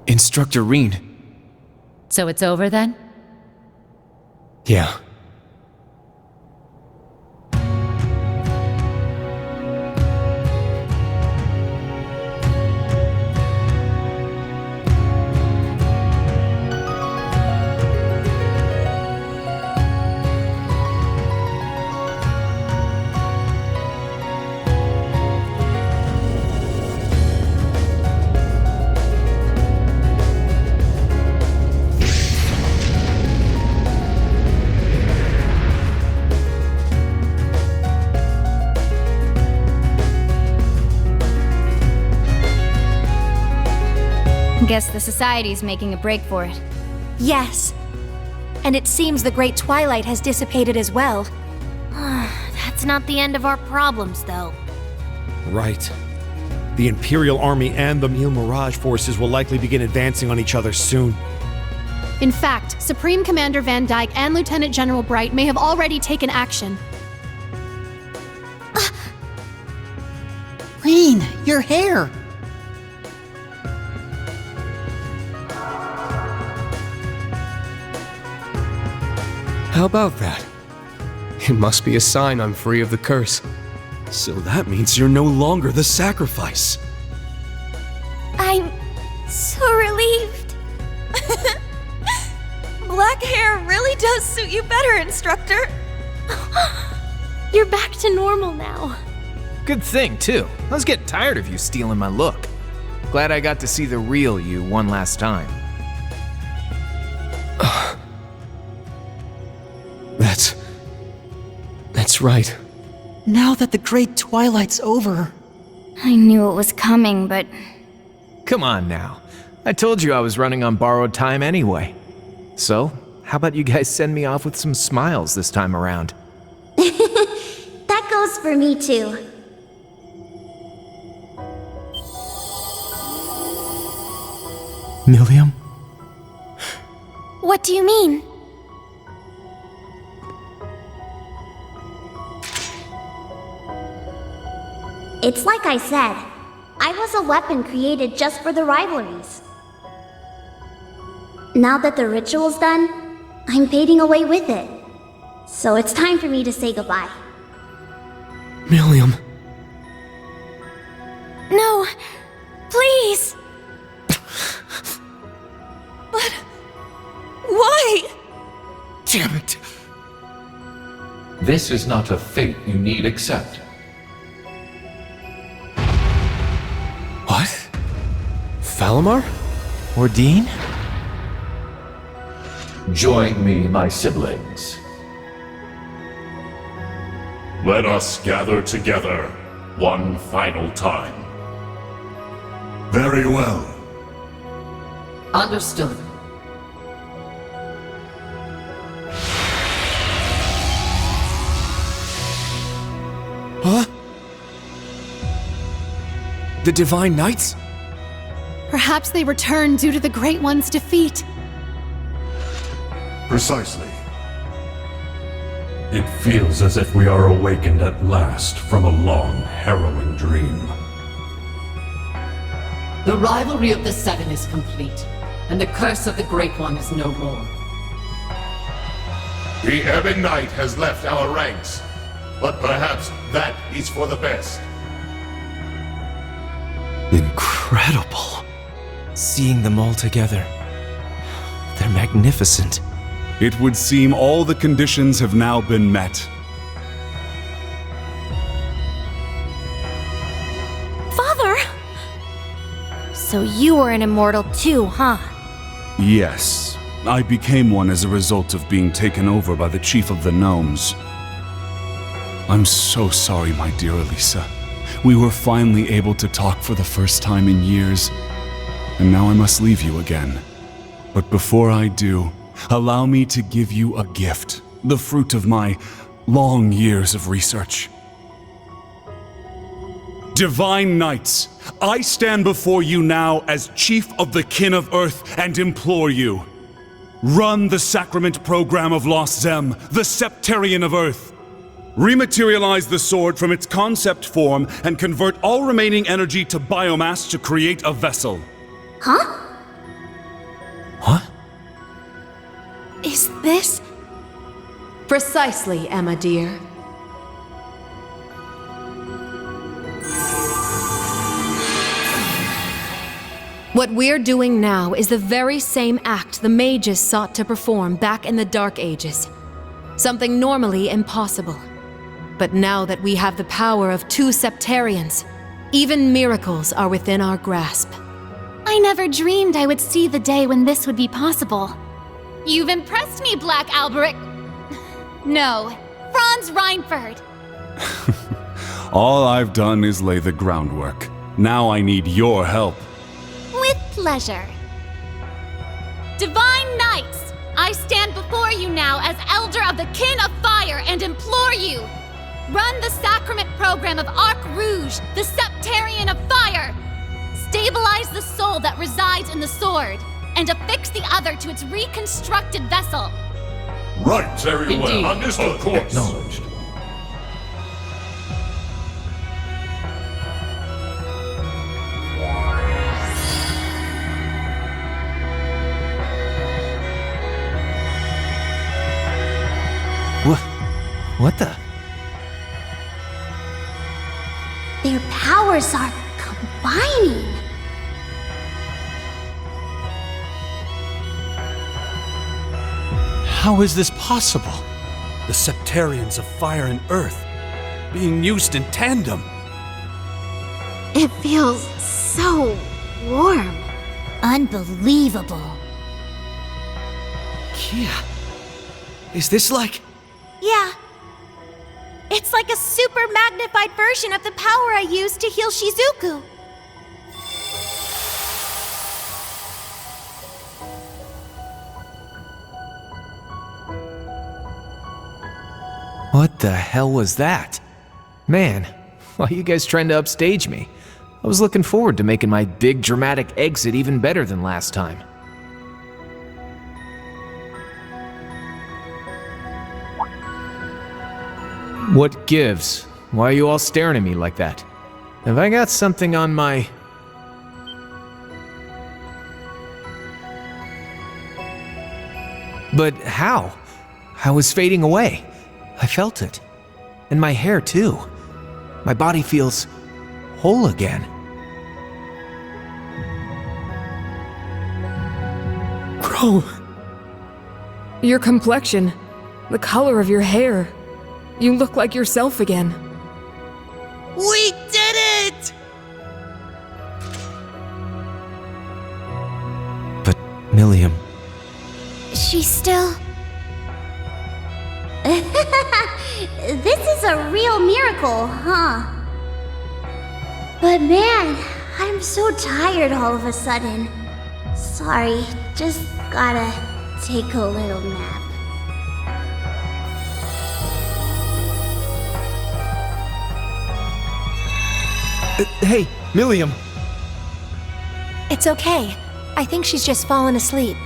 [SPEAKER 3] Instructor Reen.
[SPEAKER 17] So it's over then?
[SPEAKER 5] Yeah.
[SPEAKER 17] guess the Society's making a break for it.
[SPEAKER 2] Yes. And it seems the Great Twilight has dissipated as well.
[SPEAKER 6] That's not the end of our problems, though.
[SPEAKER 10] Right. The Imperial Army and the Mille Mirage forces will likely begin advancing on each other soon.
[SPEAKER 20] In fact, Supreme Commander Van Dyke and Lieutenant General Bright may have already taken action.
[SPEAKER 1] Reen, your hair!
[SPEAKER 5] How about that? It must be a sign I'm free of the curse.
[SPEAKER 10] So that means you're no longer the sacrifice.
[SPEAKER 6] I'm so relieved.
[SPEAKER 2] Black hair really does suit you better, Instructor.
[SPEAKER 20] You're back to normal now.
[SPEAKER 3] Good thing, too. I was getting tired of you stealing my look. Glad I got to see the real you one last time.
[SPEAKER 5] That's right.
[SPEAKER 1] Now that the Great Twilight's over.
[SPEAKER 17] I knew it was coming, but...
[SPEAKER 3] Come on now. I told you I was running on borrowed time anyway. So, how about you guys send me off with some smiles this time around?
[SPEAKER 6] That goes for me, too.
[SPEAKER 3] Milliam?
[SPEAKER 6] What do you mean? It's like I said. I was a weapon created just for the rivalries. Now that the ritual's done, I'm fading away with it. So it's time for me to say goodbye.
[SPEAKER 5] Milliam.
[SPEAKER 6] No, please!
[SPEAKER 2] But... why?
[SPEAKER 9] Damn it!
[SPEAKER 8] This is not a fate you need accept.
[SPEAKER 5] What? Falamar?
[SPEAKER 3] Ordine?
[SPEAKER 8] Join me, my siblings.
[SPEAKER 16] Let us gather together one final time.
[SPEAKER 9] Very well.
[SPEAKER 15] Understood.
[SPEAKER 10] Huh? The Divine Knights?
[SPEAKER 20] Perhaps they returned due to the Great One's defeat.
[SPEAKER 9] Precisely.
[SPEAKER 16] It feels as if we are awakened at last from a long, harrowing dream.
[SPEAKER 15] The rivalry of the Seven is complete, and the curse of the Great One is no more.
[SPEAKER 16] The Ebon Knight has left our ranks, but perhaps that is for the best.
[SPEAKER 3] Incredible. Seeing them all together. They're magnificent.
[SPEAKER 11] It would seem all the conditions have now been met.
[SPEAKER 6] Father! So you were an immortal too, huh?
[SPEAKER 11] Yes. I became one as a result of being taken over by the Chief of the Gnomes. I'm so sorry, my dear Elisa. We were finally able to talk for the first time in years, and now I must leave you again. But before I do, allow me to give you a gift, the fruit of my long years of research. Divine Knights, I stand before you now as Chief of the Kin of Earth and implore you. Run the Sacrament Program of Lost Zem, the Septarian of Earth. Rematerialize the sword from its concept form and convert all remaining energy to biomass to create a vessel.
[SPEAKER 6] Huh?
[SPEAKER 3] What?
[SPEAKER 6] Is this...
[SPEAKER 15] Precisely, Emma dear. What we're doing now is the very same act the mages sought to perform back in the Dark Ages. Something normally impossible. But now that we have the power of 2 Septarians, even miracles are within our grasp.
[SPEAKER 6] I never dreamed I would see the day when this would be possible. You've impressed me, Black Alberic. No, Franz Reinford.
[SPEAKER 11] All I've done is lay the groundwork. Now I need your help.
[SPEAKER 6] With pleasure.
[SPEAKER 17] Divine Knights, I stand before you now as Elder of the Kin of Fire and implore you, run the sacrament program of Arc Rouge, the Septarian of Fire. Stabilize the soul that resides in the sword, and affix the other to its reconstructed vessel.
[SPEAKER 16] Right, very well. Understood, of course.
[SPEAKER 8] Acknowledged.
[SPEAKER 3] What the?
[SPEAKER 6] Their powers are combining.
[SPEAKER 10] How is this possible? The Septarians of Fire and Earth being used in tandem.
[SPEAKER 6] It feels so warm. Unbelievable.
[SPEAKER 1] Kia, is this like...
[SPEAKER 13] Yeah. It's like a super magnified version of the power I used to heal Shizuku.
[SPEAKER 3] What the hell was that? Man, why are you guys trying to upstage me? I was looking forward to making my big dramatic exit even better than last time. What gives? Why are you all staring at me like that? Have I got something on my... But how? I was fading away. I felt it. And my hair too. My body feels whole again.
[SPEAKER 21] Crow. Your complexion, the color of your hair. You look like yourself again.
[SPEAKER 13] We did it!
[SPEAKER 3] But, Milliam...
[SPEAKER 6] She's still... This is a real miracle, huh? But man, I'm so tired all of a sudden. Sorry, just gotta take a little nap.
[SPEAKER 3] Hey, Milliam!
[SPEAKER 2] It's okay. I think she's just fallen asleep.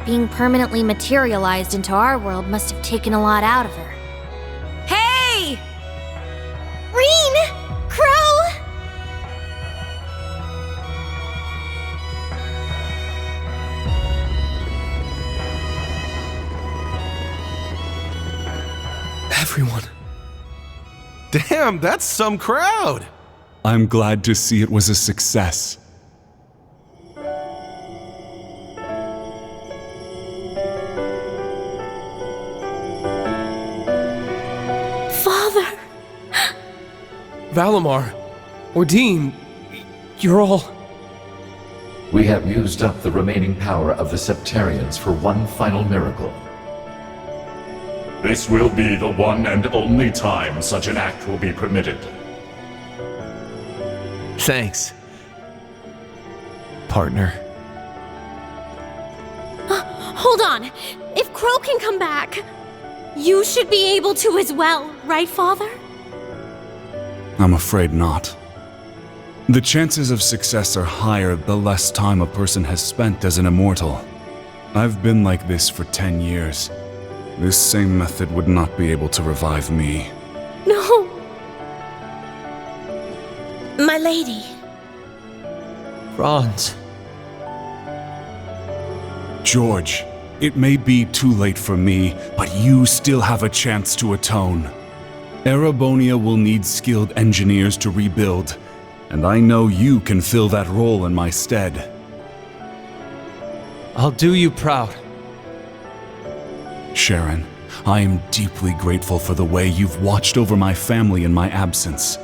[SPEAKER 2] Being permanently materialized into our world must have taken a lot out of her.
[SPEAKER 13] Hey! Reen! Crow!
[SPEAKER 10] Everyone. Damn, that's some crowd!
[SPEAKER 11] I'm glad to see it was a success.
[SPEAKER 13] Father!
[SPEAKER 5] Valimar, Ordine, you're all...
[SPEAKER 8] We have used up the remaining power of the Septarians for one final miracle.
[SPEAKER 16] This will be the one and only time such an act will be permitted.
[SPEAKER 3] Thanks, partner.
[SPEAKER 13] Hold on. If Crow can come back, you should be able to as well, right, Father?
[SPEAKER 11] I'm afraid not. The chances of success are higher the less time a person has spent as an immortal. I've been like this for 10 years. This same method would not be able to revive me.
[SPEAKER 13] No. My lady.
[SPEAKER 3] Franz.
[SPEAKER 11] George, it may be too late for me, but you still have a chance to atone. Erebonia will need skilled engineers to rebuild, and I know you can fill that role in my stead.
[SPEAKER 10] I'll do you proud.
[SPEAKER 11] Sharon, I am deeply grateful for the way you've watched over my family in my absence.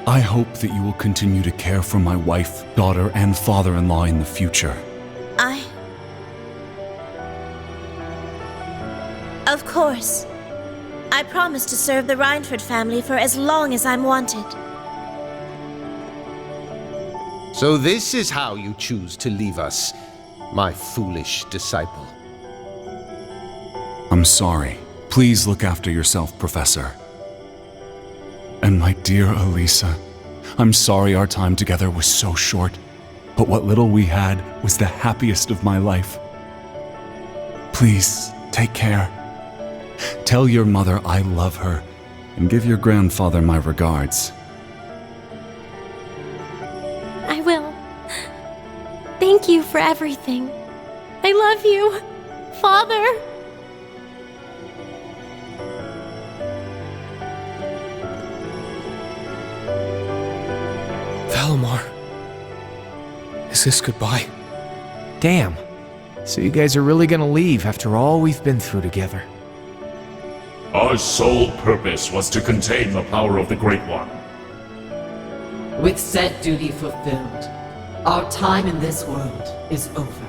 [SPEAKER 11] I hope that you will continue to care for my wife, daughter, and father-in-law in the future.
[SPEAKER 13] Of course. I promise to serve the Reinford family for as long as I'm wanted.
[SPEAKER 22] So this is how you choose to leave us.
[SPEAKER 5] my foolish disciple.
[SPEAKER 11] I'm sorry. Please look after yourself, Professor. And my dear Elisa, I'm sorry our time together was so short, but what little we had was the happiest of my life. Please, take care. Tell your mother I love her, and give your grandfather my regards.
[SPEAKER 13] I will. Thank you for everything. I love you, Father.
[SPEAKER 5] Valimar, is this goodbye?
[SPEAKER 3] Damn. So you guys are really gonna leave after all we've been through together?
[SPEAKER 16] Our sole purpose was to contain the power of the Great One.
[SPEAKER 12] With said duty fulfilled, our time in this world is over.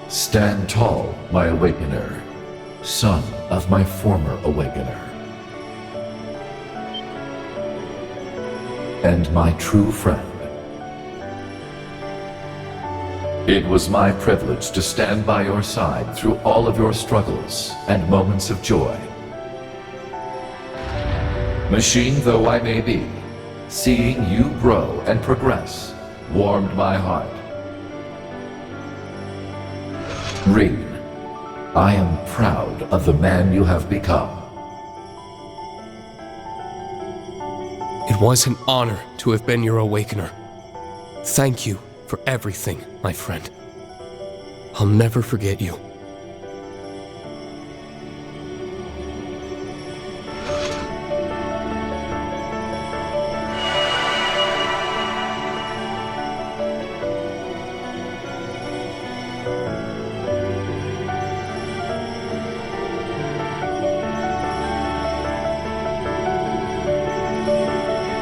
[SPEAKER 8] Stand tall, my awakener, son of my former awakener. And my true friend. It was my privilege to stand by your side through all of your struggles and moments of joy. Machine though I may be, seeing you grow and progress warmed my heart. Reed, I am proud of the man you have become.
[SPEAKER 5] It was an honor to have been your awakener. Thank you for everything, my friend. I'll never forget you.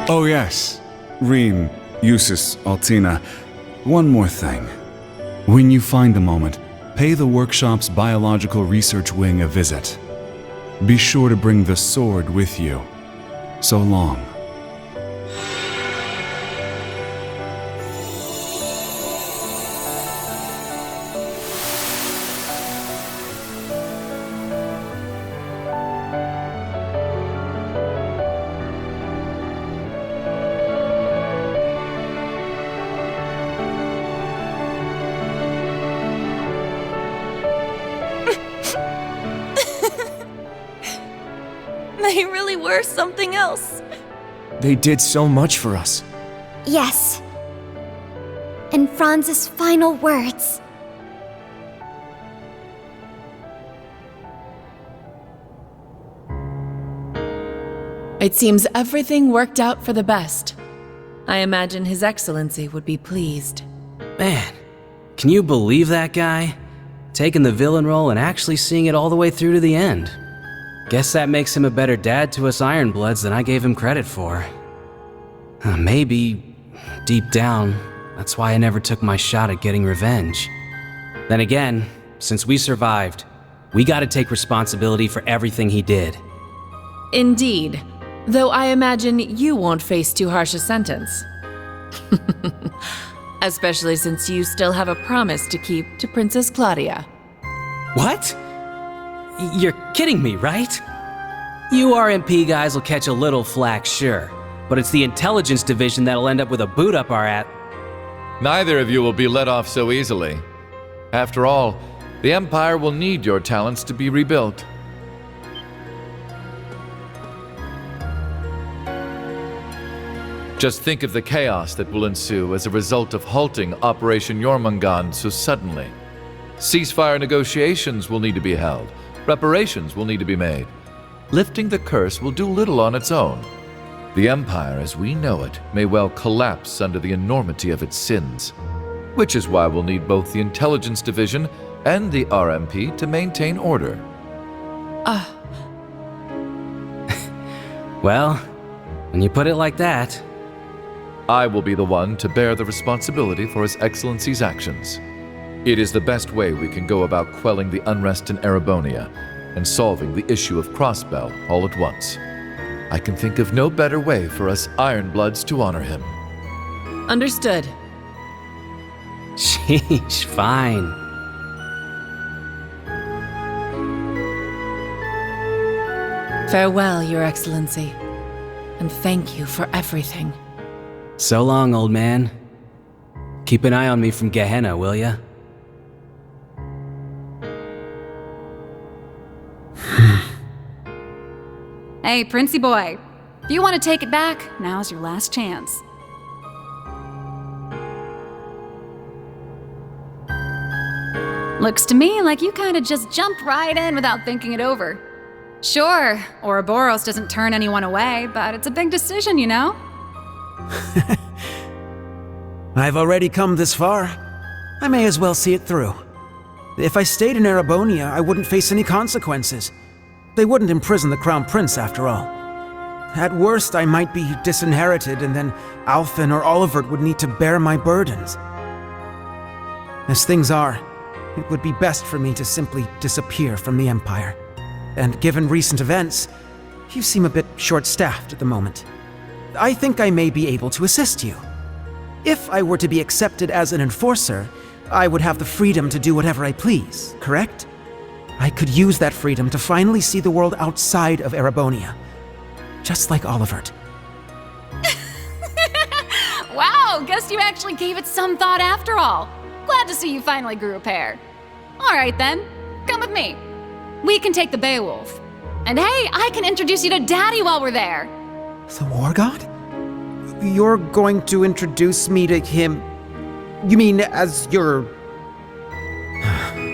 [SPEAKER 11] Oh yes, Reem, Eustace, Altina, one more thing. When you find a moment, pay the workshop's biological research wing a visit. Be sure to bring the sword with you. So long.
[SPEAKER 22] They really were something else.
[SPEAKER 1] They did so much for us.
[SPEAKER 6] Yes. And Franz's final words.
[SPEAKER 23] It seems everything worked out for the best. I imagine His Excellency would be pleased.
[SPEAKER 24] Man, can you believe that guy? Taking the villain role and actually seeing it all the way through to the end. Guess that makes him a better dad to us Ironbloods than I gave him credit for. Maybe, deep down, that's why I never took my shot at getting revenge. Then again, since we survived, we gotta take responsibility for everything he did.
[SPEAKER 23] Indeed. Though I imagine you won't face too harsh a sentence. Especially since you still have a promise to keep to Princess Claudia.
[SPEAKER 24] What? You're kidding me, right? You RMP guys will catch a little flack, sure, but it's the intelligence division that'll end up with a boot up our at.
[SPEAKER 8] Neither of you will be let off so easily. After all, the Empire will need your talents to be rebuilt. Just think of the chaos that will ensue as a result of halting Operation Jormungand so suddenly. Ceasefire negotiations will need to be held. Reparations will need to be made. Lifting the curse will do little on its own. The Empire as we know it may well collapse under the enormity of its sins. Which is why we'll need both the Intelligence Division and the RMP to maintain order.
[SPEAKER 24] Well, when you put it like that...
[SPEAKER 8] I will be the one to bear the responsibility for His Excellency's actions. It is the best way we can go about quelling the unrest in Erebonia and solving the issue of Crossbell all at once. I can think of no better way for us Ironbloods to honor him.
[SPEAKER 23] Understood.
[SPEAKER 24] Sheesh, fine.
[SPEAKER 23] Farewell, Your Excellency, and thank you for everything.
[SPEAKER 24] So long, old man. Keep an eye on me from Gehenna, will ya?
[SPEAKER 4] Hey, Princey boy. If you want to take it back, now's your last chance. Looks to me like you kinda just jumped right in without thinking it over. Sure, Ouroboros doesn't turn anyone away, but it's a big decision, you know?
[SPEAKER 1] I've already come this far. I may as well see it through. If I stayed in Erebonia, I wouldn't face any consequences. They wouldn't imprison the Crown Prince, after all. At worst, I might be disinherited, and then Alphen or Olivert would need to bear my burdens. As things are, it would be best for me to simply disappear from the Empire. And given recent events, you seem a bit short-staffed at the moment. I think I may be able to assist you. If I were to be accepted as an enforcer, I would have the freedom to do whatever I please, correct? I could use that freedom to finally see the world outside of Erebonia. Just like Olivert.
[SPEAKER 4] Wow, guess you actually gave it some thought after all. Glad to see you finally grew a pair. Alright then, come with me. We can take the Beowulf. And hey, I can introduce you to Daddy while we're there.
[SPEAKER 1] The War God? You're going to introduce me to him? You mean as your...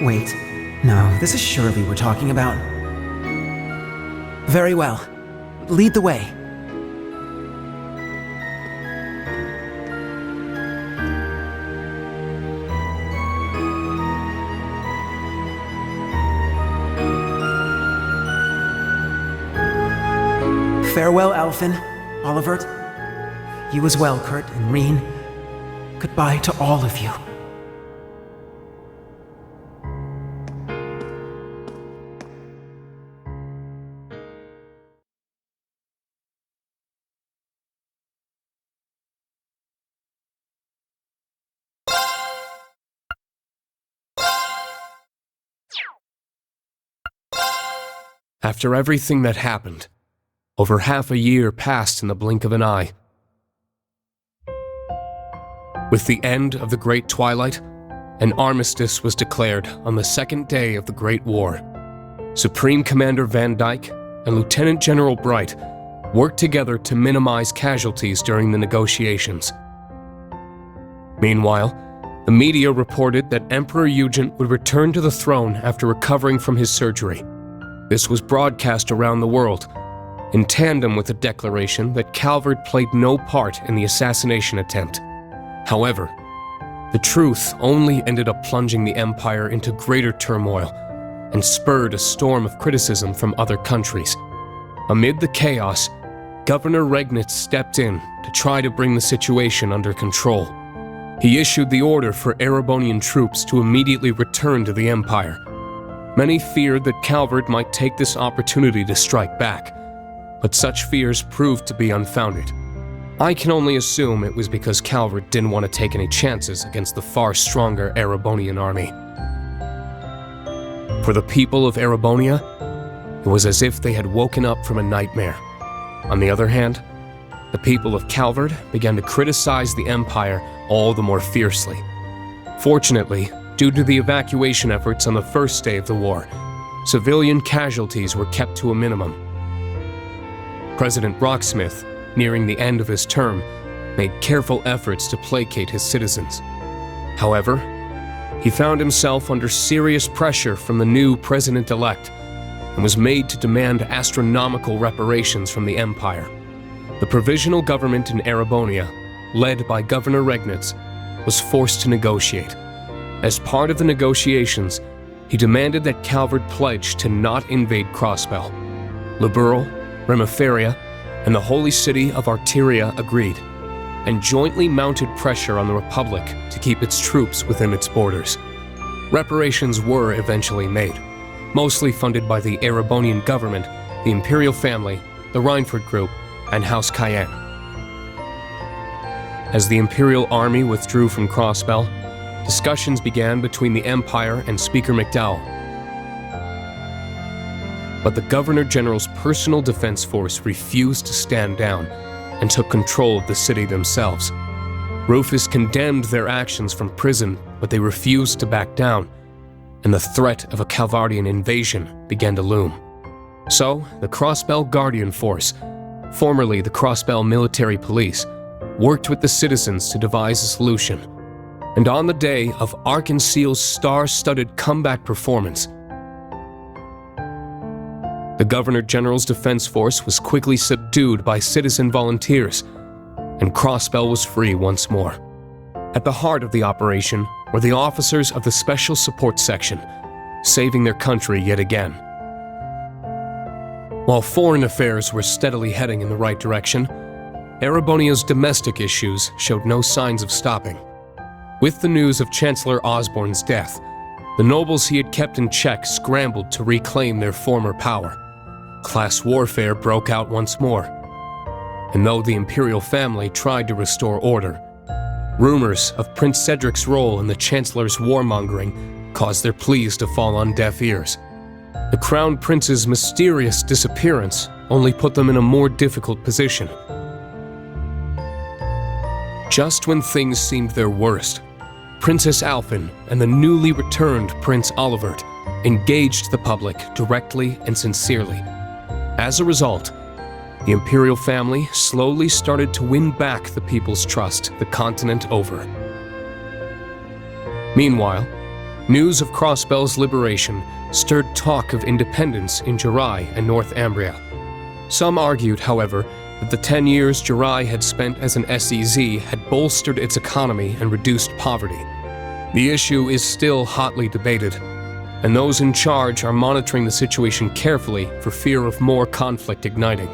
[SPEAKER 1] Wait, no, this is Shirley we're talking about. Very well. Lead the way. Farewell, Alphen, Olivert. You as well, Kurt and Reen. Goodbye to all of you.
[SPEAKER 5] After everything that happened, over half a year passed in the blink of an eye. With the end of the Great Twilight, an armistice was declared on the second day of the Great War. Supreme Commander Van Dyke and Lieutenant General Bright worked together to minimize casualties during the negotiations. Meanwhile, the media reported that Emperor Eugent would return to the throne after recovering from his surgery. This was broadcast around the world, in tandem with the declaration that Calvert played no part in the assassination attempt. However, the truth only ended up plunging the Empire into greater turmoil and spurred a storm of criticism from other countries. Amid the chaos, Governor Regnitz stepped in to try to bring the situation under control. He issued the order for Erebonian troops to immediately return to the Empire. Many feared that Calvert might take this opportunity to strike back, but such fears proved to be unfounded. I can only assume it was because Calvert didn't want to take any chances against the far stronger Erebonian army. For the people of Erebonia, it was as if they had woken up from a nightmare. On the other hand, the people of Calvert began to criticize the Empire all the more fiercely. Fortunately, due to the evacuation efforts on the first day of the war, civilian casualties were kept to a minimum. President Rocksmith, nearing the end of his term, made careful efforts to placate his citizens. However, he found himself under serious pressure from the new president-elect and was made to demand astronomical reparations from the Empire. The provisional government in Erebonia, led by Governor Regnitz, was forced to negotiate. As part of the negotiations, he demanded that Calvert pledge to not invade Crossbell. Liberal, Remiferia, and the holy city of Arteria agreed, and jointly mounted pressure on the Republic to keep its troops within its borders. Reparations were eventually made, mostly funded by the Erebonian government, the Imperial family, the Reinford Group, and House Cayenne. As the Imperial Army withdrew from Crossbell, discussions began between the Empire and Speaker McDowell. But the Governor General's personal defense force refused to stand down and took control of the city themselves. Rufus condemned their actions from prison, but they refused to back down, and the threat of a Calvardian invasion began to loom. So, the Crossbell Guardian Force, formerly the Crossbell Military Police, worked with the citizens to devise a solution. And on the day of Arkanseal's star-studded comeback performance, the Governor General's defense force was quickly subdued by citizen volunteers, and Crossbell was free once more. At the heart of the operation were the officers of the Special Support Section, saving their country yet again. While foreign affairs were steadily heading in the right direction, Erebonia's domestic issues showed no signs of stopping. With the news of Chancellor Osborne's death, the nobles he had kept in check scrambled to reclaim their former power. Class warfare broke out once more, and though the imperial family tried to restore order, rumors of Prince Cedric's role in the Chancellor's warmongering caused their pleas to fall on deaf ears. The Crown Prince's mysterious disappearance only put them in a more difficult position. Just when things seemed their worst, Princess Alphen and the newly returned Prince Olivert engaged the public directly and sincerely. As a result, the imperial family slowly started to win back the people's trust the continent over. Meanwhile, news of Crossbell's liberation stirred talk of independence in Jirai and North Ambria. Some argued, however, that the 10 years Jirai had spent as an SEZ had bolstered its economy and reduced poverty. The issue is still hotly debated, and those in charge are monitoring the situation carefully for fear of more conflict igniting.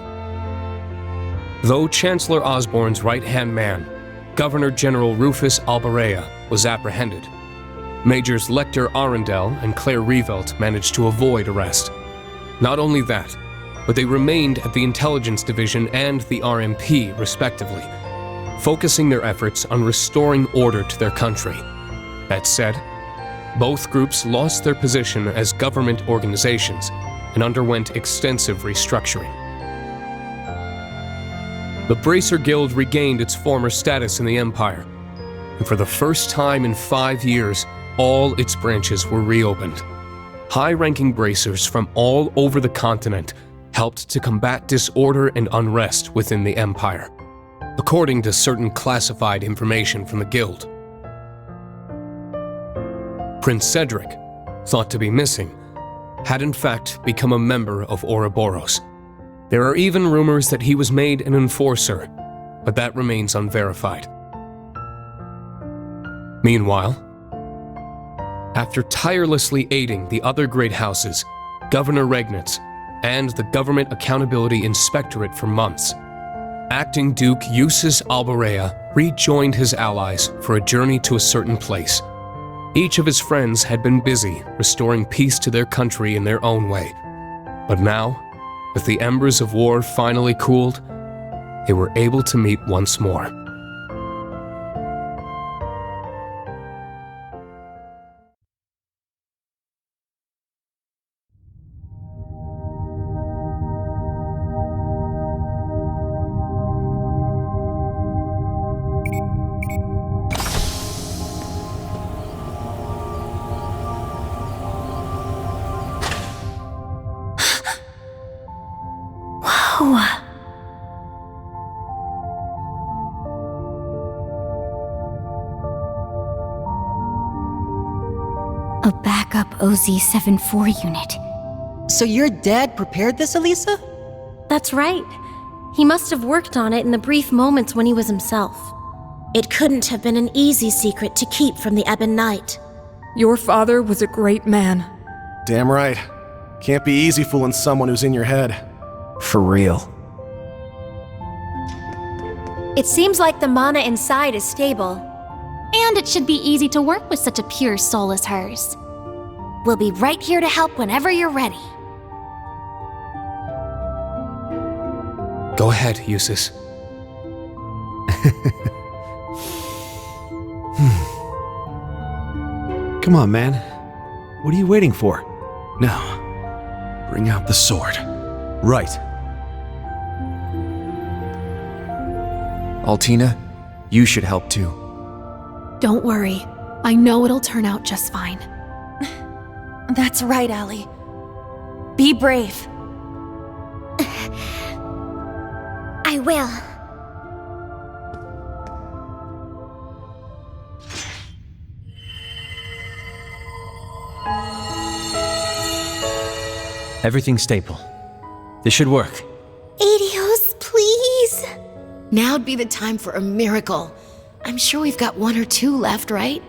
[SPEAKER 5] Though Chancellor Osborne's right-hand man, Governor General Rufus Albarea, was apprehended, Majors Lecter Arundel and Claire Revelt managed to avoid arrest. Not only that, but they remained at the Intelligence Division and the RMP, respectively, focusing their efforts on restoring order to their country. That said, both groups lost their position as government organizations and underwent extensive restructuring. The Bracer Guild regained its former status in the Empire, and for the first time in 5 years, all its branches were reopened. High-ranking bracers from all over the continent helped to combat disorder and unrest within the Empire, according to certain classified information from the Guild. Prince Cedric, thought to be missing, had in fact become a member of Ouroboros. There are even rumors that he was made an enforcer, but that remains unverified. Meanwhile, after tirelessly aiding the other great houses, Governor Regnitz, and the Government Accountability Inspectorate for months, Acting Duke Eustace Albarea rejoined his allies for a journey to a certain place. Each of his friends had been busy restoring peace to their country in their own way. But now, with the embers of war finally cooled, they were able to meet once more.
[SPEAKER 6] A backup OZ-74 unit.
[SPEAKER 7] So your dad prepared this, Elisa?
[SPEAKER 13] That's right. He must have worked on it in the brief moments when he was himself. It couldn't have been an easy secret to keep from the Ebon Knight.
[SPEAKER 21] Your father was a great man.
[SPEAKER 14] Damn right. Can't be easy fooling someone who's in your head.
[SPEAKER 1] For real.
[SPEAKER 6] It seems like the mana inside is stable.
[SPEAKER 17] And it should be easy to work with such a pure soul as hers.
[SPEAKER 6] We'll be right here to help whenever you're ready.
[SPEAKER 5] Go ahead, Eustace.
[SPEAKER 9] Come on, man. What are you waiting for?
[SPEAKER 11] Now, bring out the sword.
[SPEAKER 9] Right.
[SPEAKER 3] Altina, you should help too.
[SPEAKER 15] Don't worry. I know it'll turn out just fine.
[SPEAKER 22] That's right, Allie. Be brave.
[SPEAKER 6] I will.
[SPEAKER 9] Everything's stable. This should work.
[SPEAKER 6] Adios, please.
[SPEAKER 18] Now'd be the time for a miracle. I'm sure we've got 1 or 2 left, right?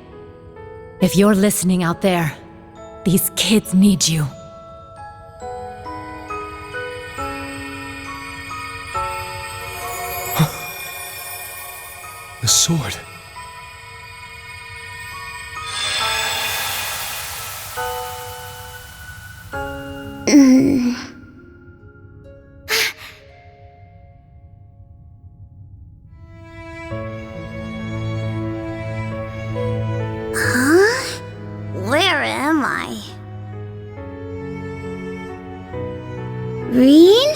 [SPEAKER 4] If you're listening out there, these kids need you.
[SPEAKER 5] The sword.
[SPEAKER 6] Huh? Where am I? Reen?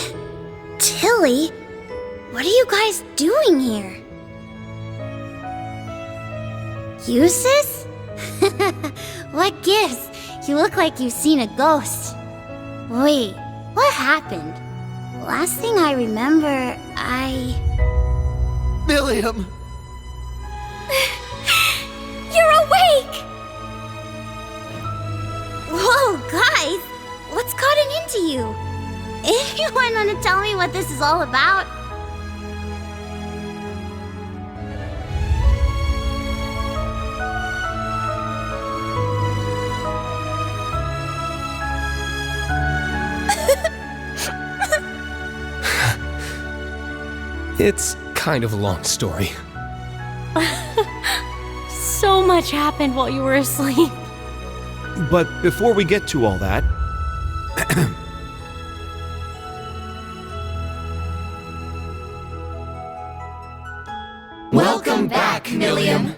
[SPEAKER 6] Tilly? What are you guys doing here? Eustace? What gives? You look like you've seen a ghost. Wait, what happened? Last thing I remember,
[SPEAKER 10] Milliam!
[SPEAKER 6] You're awake! Whoa, guys! What's gotten into you? Anyone want to tell me what this is all about?
[SPEAKER 5] It's kind of a long story.
[SPEAKER 13] So much happened while you were asleep.
[SPEAKER 9] But before we get to all that...
[SPEAKER 12] Welcome back, Milliam.